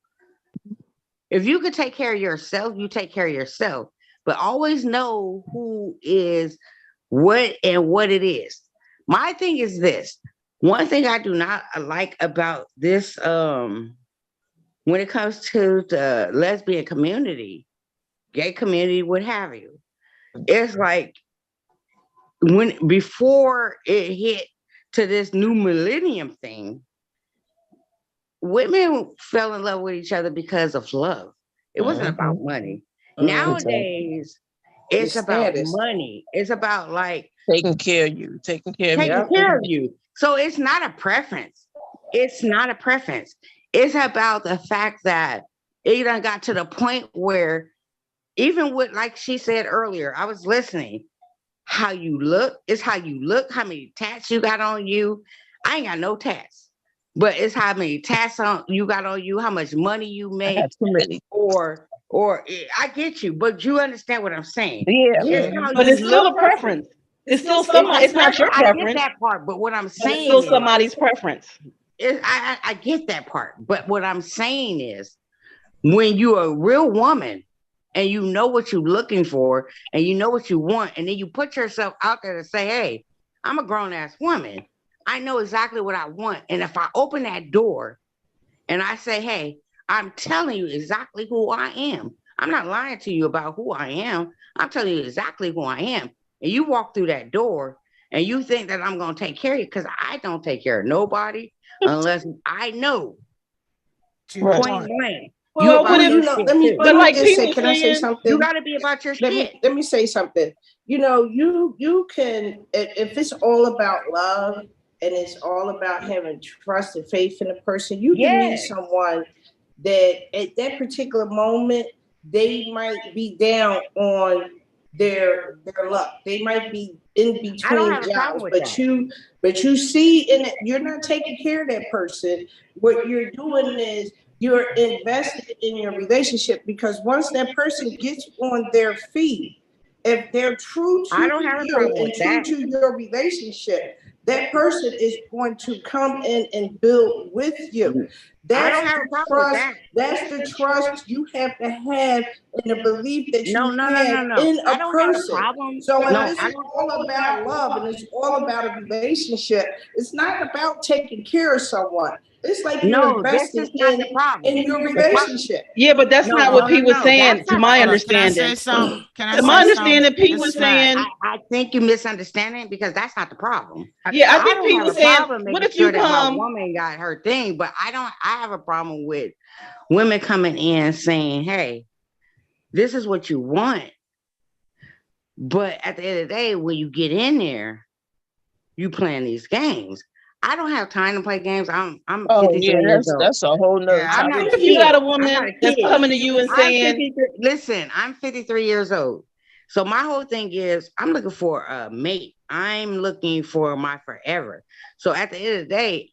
If you could take care of yourself, you take care of yourself. But always know who is what and what it is. My thing is this. One thing I do not like about this, when it comes to the lesbian community, gay community, what have you, it's like before it hit to this new millennium thing, women fell in love with each other because of love. It wasn't about money. Nowadays, it's about money. It's about like taking care of you, taking care of you. So it's not a preference. It's not a preference. It's about the fact that it done got to the point where even with, like she said earlier, I was listening, how you look is how you look, how many tats you got on you. I ain't got no tats, but it's how many tats you got on you, how much money you I make, have too many. or I get you, but you understand what I'm saying. Yeah. It's how But you it's still look. a preference. It's still somebody. It's not your I get preference, that part, but what I'm but it's saying still is, somebody's preference. I get that part, but what I'm saying is, when you're a real woman and you know what you're looking for and you know what you want, and then you put yourself out there to say, hey, I'm a grown-ass woman. I know exactly what I want. And if I open that door and I say, hey, I'm telling you exactly who I am. I'm not lying to you about who I am. I'm telling you exactly who I am. And you walk through that door and you think that I'm going to take care of you, because I don't take care of nobody unless I know Right. point blank. Well, You what about if- your you know, shit let me, too. But let me like just say, people can I say saying, something? You got to be about your shit. Let me say something. You know, you can, if it's all about love and it's all about having trust and faith in a person, you can meet Yes. someone that at that particular moment they might be down on their luck. They might be in I don't between have a problem jobs, with but that. you see in it, you're not taking care of that person. What you're doing is you're invested in your relationship, because once that person gets on their feet, if they're true I to don't have a you problem and with true that. to your relationship, that person is going to come in and build with you. I don't That's have the a problem with trust. that. That's the trust you have to have in the belief that No, you no, no, have no, no. in I a don't have a person. problem. So when No, this I is don't. all about love and it's all about a relationship, it's not about taking care of someone. It's like you're No, this investing is not the in problem. your The pro- relationship. yeah, but that's No, not no, what no, P was no. saying, That's to not my the Hold on, can I understanding. say something? Can I To say my something? understanding, P It's was fine. saying, I think you misunderstanding, because that's not the problem. yeah, I I think don't P have was a saying, problem what making if sure you that my come? woman got her thing, but I have a problem with women coming in saying, hey, this is what you want. But at the end of the day, when you get in there, you playing these games. I don't have time to play games. I'm Oh 53 yeah, years old. that's a whole nother Yeah, I I'm What not topic. a if you kid. got a I'm not woman a that's kid. coming to you and I'm saying, 53. Listen, I'm 53 years old. So my whole thing is I'm looking for a mate. I'm looking for my forever. So at the end of the day,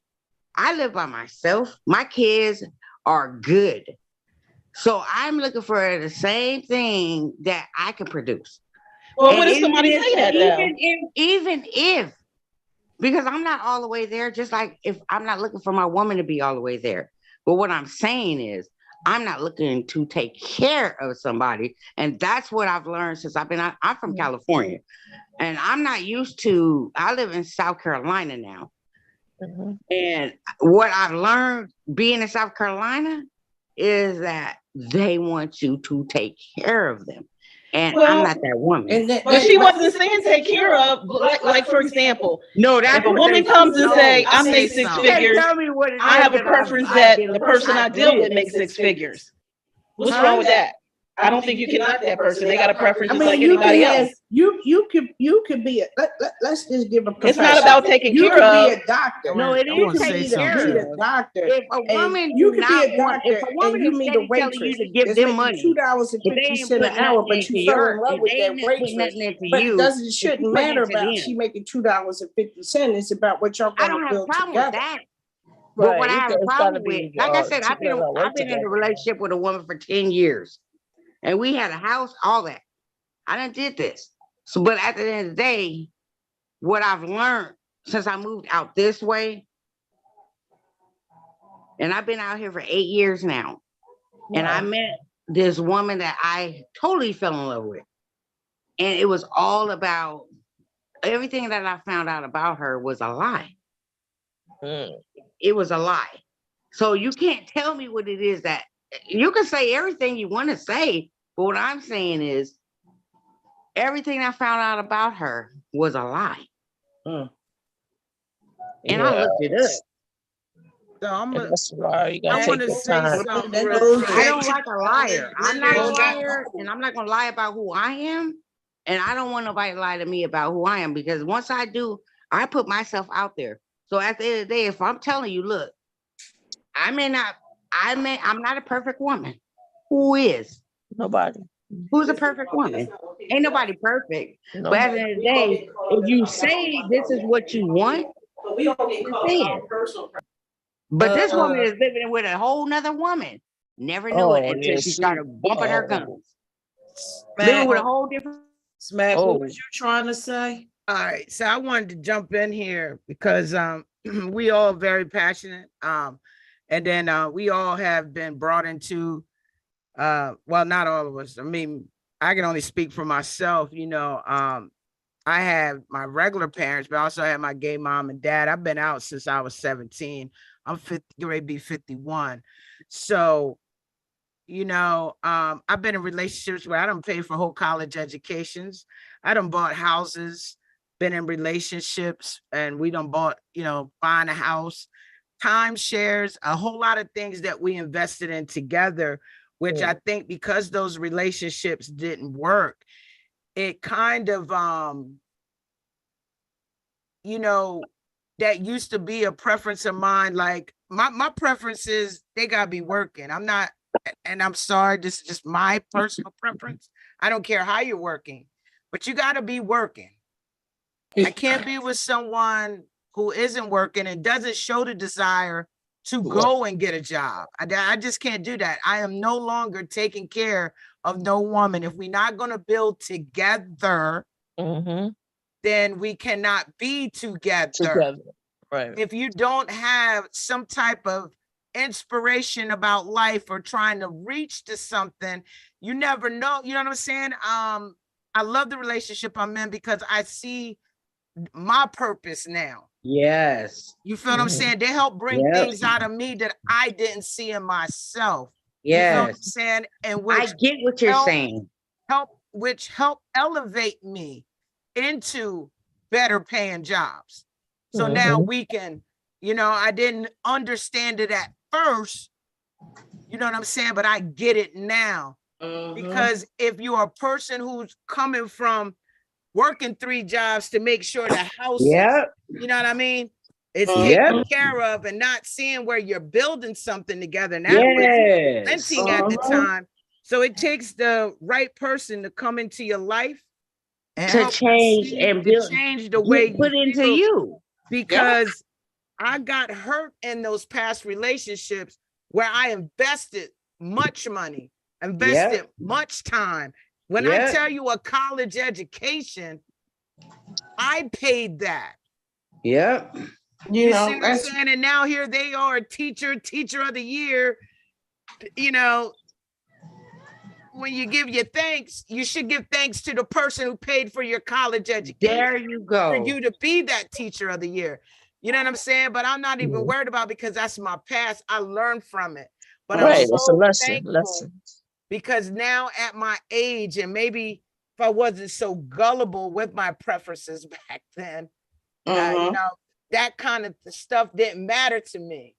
I live by myself. My kids are good. So I'm looking for the same thing that I can produce. well, And what if somebody say that though? even if, because I'm not all the way there, just like if I'm not looking for my woman to be all the way there. But what I'm saying is, I'm not looking to take care of somebody. And that's what I've learned since I'm from California. And I'm not used to, I live in South Carolina now. Mhm. And what I've learned being in South Carolina is that they want you to take care of them. And I'm Well, not that woman. And but she wasn't saying take care of, but like for example, No, that's if a what woman they comes and no. say, I Say make six something. You can't figures, tell me what it I is have a that preference I've that been- the person I I've deal been. with makes six figures. What's wrong with that? I don't think you can knock that person. They got a preference I just mean, like you anybody can have else. you could be a let's just give a profession. It's not about taking You care could of. be a doctor. No, it I is wanna You say could taking something. be care a of. doctor. If a And woman you do could be not a want, if doctor a woman and you is meet a steady telling you waitress to give that's them making money, if they ain't $2.50 putting an hour, nothing but into you fell in your, love if with they that ain't putting waitress. nothing into But it you, doesn't if shouldn't you put matter into about them, she making $2.50. It's about what y'all I gonna don't have a build problem with together. that. But what Right. I have a It's got to problem with, be like I said, two people that I've work been in a together. relationship with a woman for 10 years. And we had a house, all that. I done did this. So, but at the end of the day, what I've learned since I moved out this way, and I've been out here for 8 years now, and I met this woman that I totally fell in love with. And it was all about, everything that I found out about her was a lie. Mm. It was a lie. So you can't tell me what it is that, you can say everything you want to say, but what I'm saying is everything I found out about her was a lie. And I Yeah, looked it up. So I'm and that's why you gotta I take want to your say time. something That real goes quick. I don't like a liar. I'm not a Hold on. liar, and I'm not gonna lie about who I am. And I don't want nobody to lie to me about who I am, because once I do, I put myself out there. So at the end of the day, if I'm telling you, look, I'm not a perfect woman. Who is? Nobody. Who's a perfect woman? Ain't nobody perfect. No. But at the end of the day, if you say this is what you want, then say it. But this woman is living with a whole nother woman. Never knew it until she started bumping her guns. Living with a whole different. Smack, what was you trying to say? All right, so I wanted to jump in here because we all very passionate, and then we all have been brought into, well, not all of us. I mean, I can only speak for myself. You know, I have my regular parents, but I also have my gay mom and dad. I've been out since I was 17. I'm 50, ready to be 51. So, you know, I've been in relationships where I don't pay for whole college educations. I done bought houses, been in relationships, and we done bought, you know, buying a house, timeshares, a whole lot of things that we invested in together, which I think because those relationships didn't work, it kind of, you know, that used to be a preference of mine. Like my preference is they gotta be working. I'm not, and I'm sorry, this is just my personal preference. I don't care how you're working, but you gotta be working. I can't be with someone who isn't working and doesn't show the desire to go and get a job. I just can't do that. I am no longer taking care of no woman. If we're not gonna build together, then we cannot be together. Right. If you don't have some type of inspiration about life or trying to reach to something, you never know. You know what I'm saying? I love the relationship I'm in because I see my purpose now. Yes. You feel what I'm saying? They help bring things out of me that I didn't see in myself. Yes. You feel what I'm saying? And which I get what you're saying. Which help elevate me into better paying jobs. So now we can, you know, I didn't understand it at first, you know what I'm saying? But I get it now. Because if you're a person who's coming from working 3 jobs to make sure the house is, you know what I mean? It's taken care of and not seeing where you're building something together. And that was renting at the time. So it takes the right person to come into your life and to change and build, change the way put you into feel. you. Because I got hurt in those past relationships where I invested much money, invested much time. When I tell you a college education, I paid that. You You know, see what I'm saying? And now here they are, teacher of the year. You know, when you give your thanks, you should give thanks to the person who paid for your college education. There you go. For you to be that teacher of the year. You know what I'm saying? But I'm not even worried about it because that's my past. I learned from it. But I'm it's a so lesson. thankful because now at my age, and maybe if I wasn't so gullible with my preferences back then, you know, that kind of stuff didn't matter to me.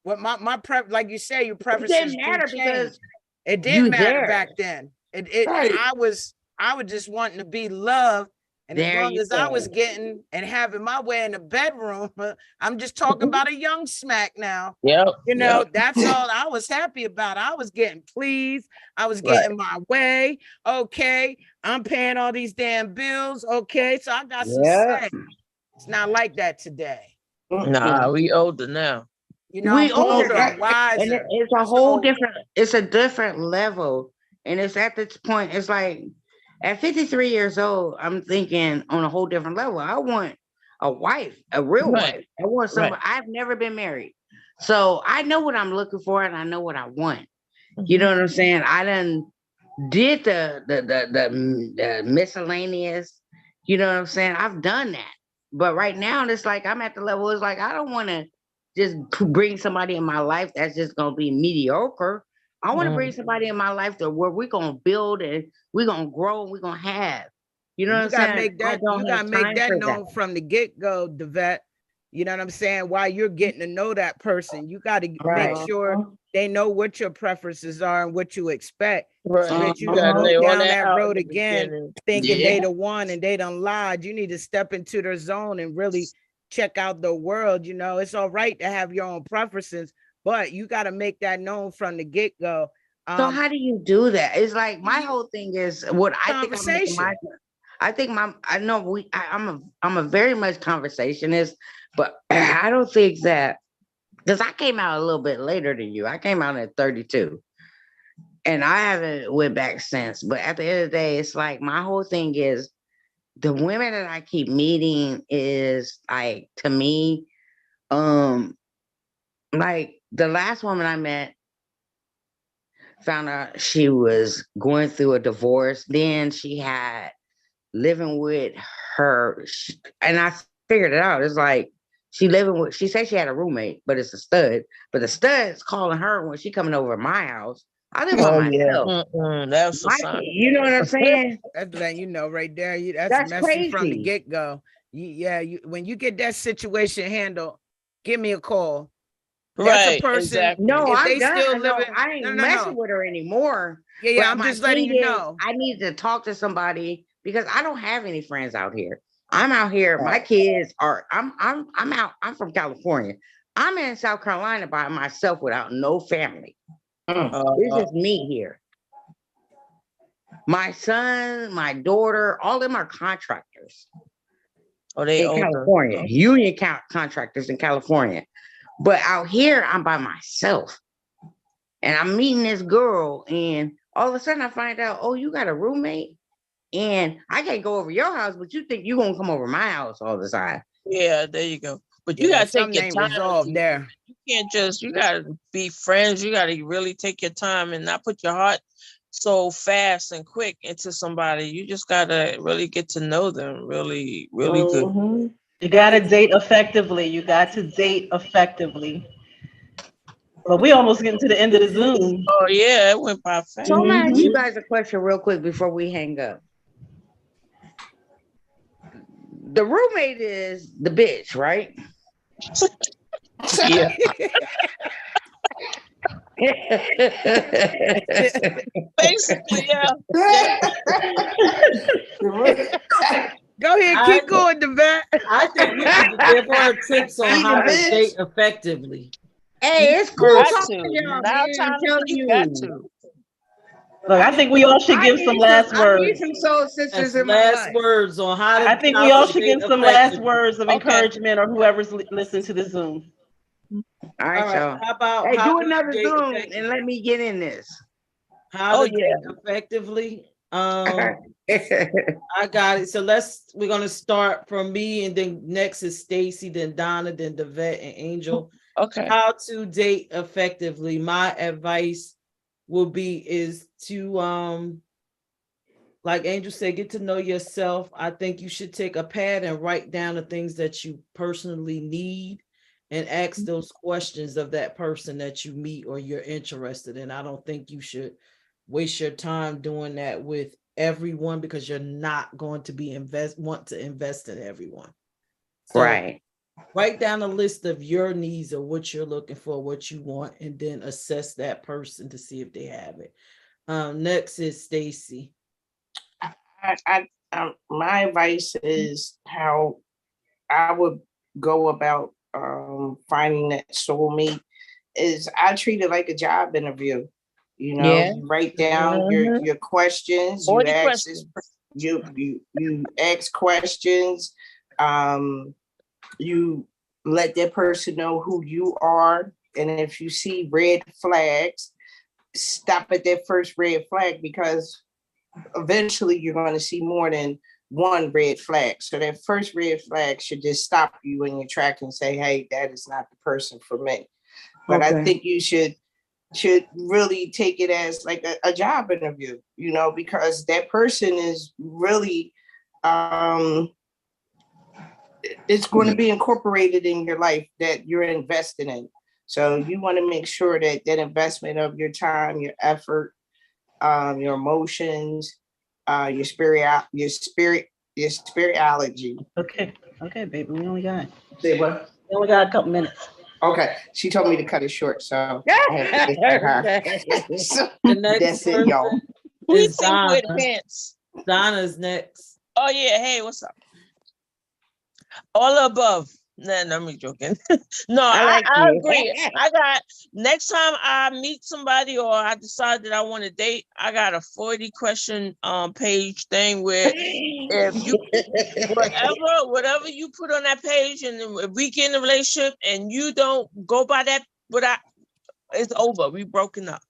What my like you say, your preferences didn't matter because it didn't matter back then. I was just wanting to be loved. And as long as I was getting and having my way in the bedroom, I'm just talking about a young smack now. You know, that's all I was happy about. I was getting pleased. I was getting my way. Okay, I'm paying all these damn bills. Okay, so I got some say. It's not like that today. Nah, we older now. You know, we older, and wiser. it's a whole different, it's a different level. And it's at this point, it's like at 53 years old, I'm thinking on a whole different level. I want a wife, a real wife. I want somebody. I've never been married. So I know what I'm looking for and I know what I want. You know what I'm saying? I done did the miscellaneous, you know what I'm saying? I've done that. But right now, it's like I'm at the level, it's like I don't want to just bring somebody in my life that's just going to be mediocre. I want to bring somebody in my life that where we're going to build and we're going to grow and we're going to have. You know what I'm saying? You got to make that known from the get-go, Devette. You know what I'm saying? While you're getting to know that person, you got to make sure they know what your preferences are and what you expect. So that you don't go down that road again, thinking they the one and they done lied. You need to step into their zone and really check out the world. You know, it's all right to have your own preferences, but you got to make that known from the get-go. So how do you do that? It's like my whole thing is what I think I'm making conversation. I know I'm a very much conversationist, but I don't think that because I came out a little bit later than you. I came out at 32. And I haven't went back since. But at the end of the day, it's like my whole thing is the women that I keep meeting is like to me, like the last woman I met found out she was going through a divorce. Then she had living with her, and I figured it out. It's like she said she had a roommate, but it's a stud. But the stud's calling her when she coming over to my house. I live by myself. That's a sign. You know what I'm saying? That's letting you know right there. That's That's messy from the crazy. get-go. When you get that situation handled, give me a call. That's Right, a person. exactly. No, if I'm they done. still No, living, I ain't no, messing with her anymore. Yeah, But I'm my just letting thing you is, know. I need to talk to somebody because I don't have any friends out here. I'm out here. My kids are. I'm out. I'm from California. I'm in South Carolina by myself without no family. It's just me here. My son, my daughter, all of them are contractors. Oh, they in older. California, union contractors in California. But out here, I'm by myself. And I'm meeting this girl, and all of a sudden I find out, oh, you got a roommate? And I can't go over your house, but you think you're going to come over my house all the time. Yeah, there you go. But you gotta take your time. Resolved there. You can't just, you gotta be friends. You gotta really take your time and not put your heart so fast and quick into somebody. You just gotta really get to know them really, really good. You gotta date effectively. You got to date effectively. But we almost getting to the end of the Zoom. Oh yeah, it went by fast. So I'm gonna ask you guys a question real quick before we hang up. The roommate is the bitch, right? Yeah. Basically, yeah. Go ahead, keep going, Devette. I think we should give her tips on how to date effectively. Hey, it's cool talking to y'all, man. I'm telling you got to. Look, I think we all should give some last words. I need some soul sisters That's in my last life. words on how to. I think we all should give some last words of encouragement, or whoever's listening to the Zoom. All right, y'all. How about hey, how do do another you date Zoom effectively? and let me get in this. How to date effectively? I got it. So we're gonna start from me, and then next is Stacy, then Donna, then Devette and Angel. Okay. How to date effectively. My advice is to like Angel said, get to know yourself. I think you should take a pad and write down the things that you personally need and ask those questions of that person that you meet or you're interested in. I don't think you should waste your time doing that with everyone because you're not going to want to invest in everyone. So right. Write down a list of your needs or what you're looking for, what you want, and then assess that person to see if they have it. Next is Stacy. My advice is how I would go about finding that soulmate is I treat it like a job interview. You know, you write down your questions, you ask questions, you let that person know who you are, and if you see red flags, stop at that first red flag because eventually you're going to see more than one red flag. So that first red flag should just stop you in your track and say, hey, that is not the person for me. But I think you should really take it as like a job interview, you know, because that person is really, it's going to be incorporated in your life that you're investing in. So you want to make sure that that investment of your time, your effort, your emotions, your spirituality. Okay, baby. We only got. Say what? We only got a couple minutes. Okay, she told me to cut it short, so I have to listen to her. So that's it, y'all. We think we're advanced. Donna's next. Oh yeah, hey, what's up? All above. Nah, no, I'm joking. No, I like I you. agree. I got next time I meet somebody or I decide that I want to date, I got a 40 question page thing where if you whatever you put on that page, and then if we get in a relationship and you don't go by that, it's over. We broken up.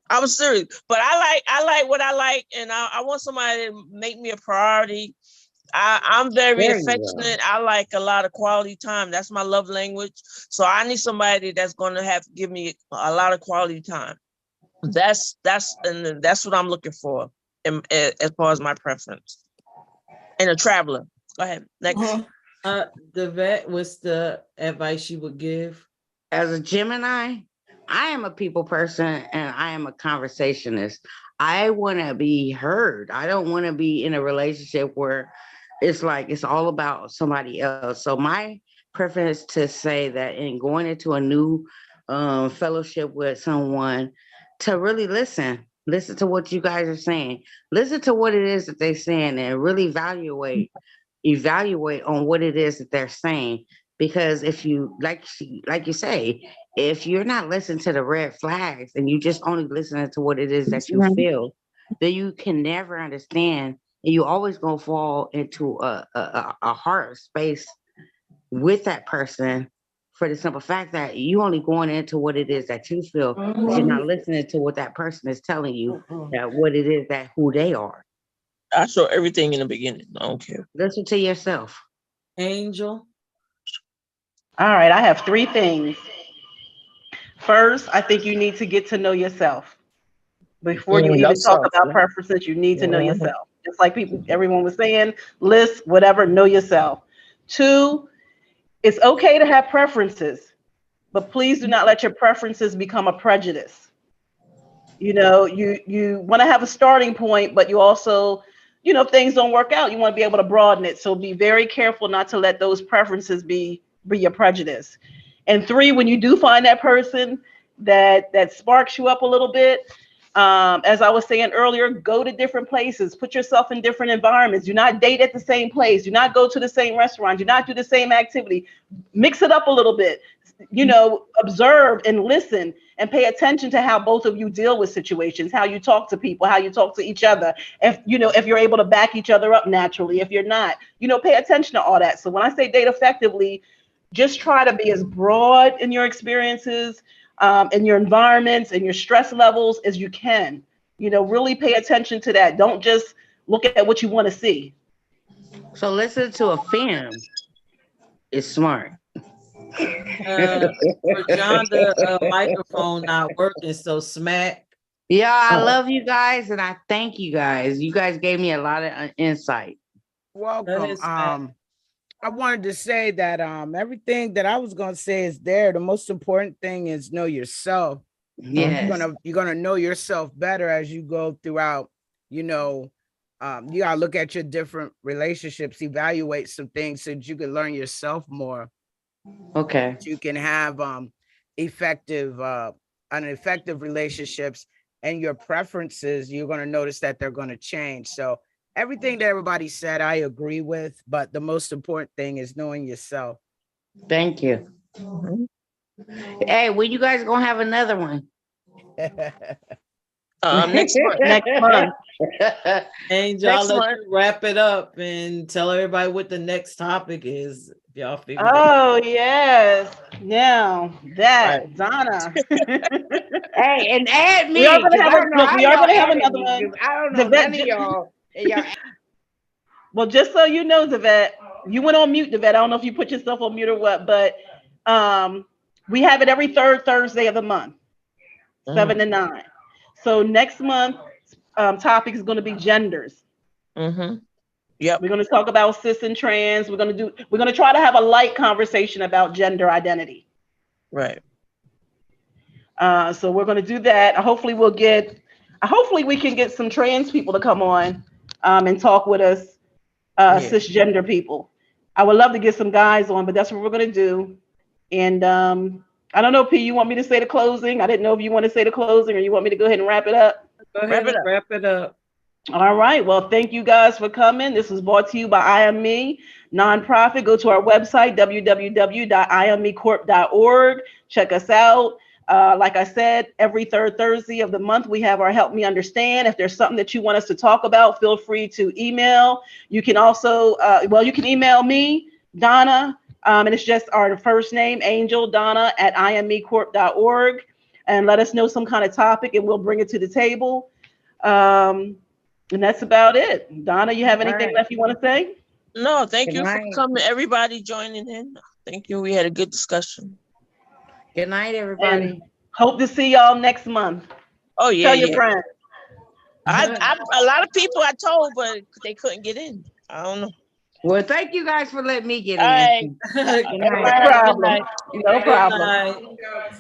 I was serious, but I like what I like, and I want somebody to make me a priority. I'm very There you go. affectionate. I like a lot of quality time. That's my love language. So I need somebody that's going to have to give me a lot of quality time. That's what I'm looking for, as far as my preference. And a traveler. Go ahead. Next. The vet, what's the advice you would give? As a Gemini, I am a people person and I am a conversationist. I want to be heard. I don't want to be in a relationship where it's like it's all about somebody else. So my preference to say that in going into a new fellowship with someone, to really listen to what you guys are saying, listen to what it is that they're saying, and really evaluate on what it is that they're saying. Because if you like you say, if you're not listening to the red flags and you just only listening to what it is that you feel, then you can never understand, and you always gonna fall into a hard space with that person, for the simple fact that you only going into what it is that you feel, but you're not listening to what that person is telling you, that what it is that who they are. I show everything in the beginning. I don't care. Listen to yourself. Angel. All right, I have 3 things. First, I think you need to get to know yourself. Before you even talk about preferences, you need to know yourself. Just like everyone was saying, list, whatever, know yourself. 2, it's okay to have preferences, but please do not let your preferences become a prejudice. You know, you want to have a starting point, but you also, if things don't work out, you want to be able to broaden it. So be very careful not to let those preferences be your prejudice. And 3, when you do find that person that sparks you up a little bit, as I was saying earlier, go to different places, put yourself in different environments. Do not date at the same place. Do not go to the same restaurant. Do not do the same activity. Mix it up a little bit. Observe and listen and pay attention to how both of you deal with situations, how you talk to people, how you talk to each other. If you're able to back each other up naturally, if you're not, pay attention to all that. So when I say date effectively, just try to be as broad in your experiences, in your environments and your stress levels as you can. Really pay attention to that. Don't just look at what you want to see. So listen to a film. It's smart. For John, the microphone not working, so smack. Yeah, I love you guys, and I thank you guys. You guys gave me a lot of insight. Welcome. I wanted to say that everything that I was gonna say is there. The most important thing is know yourself. Yes. You're gonna know yourself better as you go throughout. You gotta look at your different relationships, evaluate some things so that you can learn yourself more. Okay. So you can have effective relationships, and your preferences, you're gonna notice that they're gonna change. So everything that everybody said, I agree with, but the most important thing is knowing yourself. Thank you. Hey, when you guys gonna have another one? Next month. Next month. Angel, I'll let you wrap it up and tell everybody what the next topic is. If y'all figure it out. Oh yes. Now that Donna. Hey, and add me. We are gonna have another one. I don't know none of y'all. Well, just so you know, Devette, you went on mute, Devette. I don't know if you put yourself on mute or what, but we have it every third Thursday of the month, 7 to 9. So next month, topic is going to be genders. Yep. We're going to talk about cis and trans. We're going to try to have a light conversation about gender identity. Right. So we're going to do that. Hopefully we can get some trans people to come on and talk with us, cisgender people. I would love to get some guys on, but that's what we're going to do. And I don't know, P, you want me to say the closing? I didn't know if you want to say the closing or you want me to go ahead and wrap it up. Go ahead and wrap it up. All right. Well, thank you guys for coming. This was brought to you by I Am Me nonprofit. Go to our website, www.iammecorp.org. Check us out. Like I said, every third Thursday of the month, we have our Help Me Understand. If there's something that you want us to talk about, feel free to email. You can also, you can email me, Donna, and it's just our first name, Angel Donna at iammecorp.org, and let us know some kind of topic, and we'll bring it to the table. And that's about it. Donna, you have anything left you want to say? No, thank Good you for night. coming, everybody joining in. Thank you. We had a good discussion. Good night, everybody. And hope to see y'all next month. Oh yeah, Tell your friends. a lot of people I told, but they couldn't get in. I don't know. Well, thank you guys for letting me get All in. right. Good night. No problem. Good night. No problem. Good night.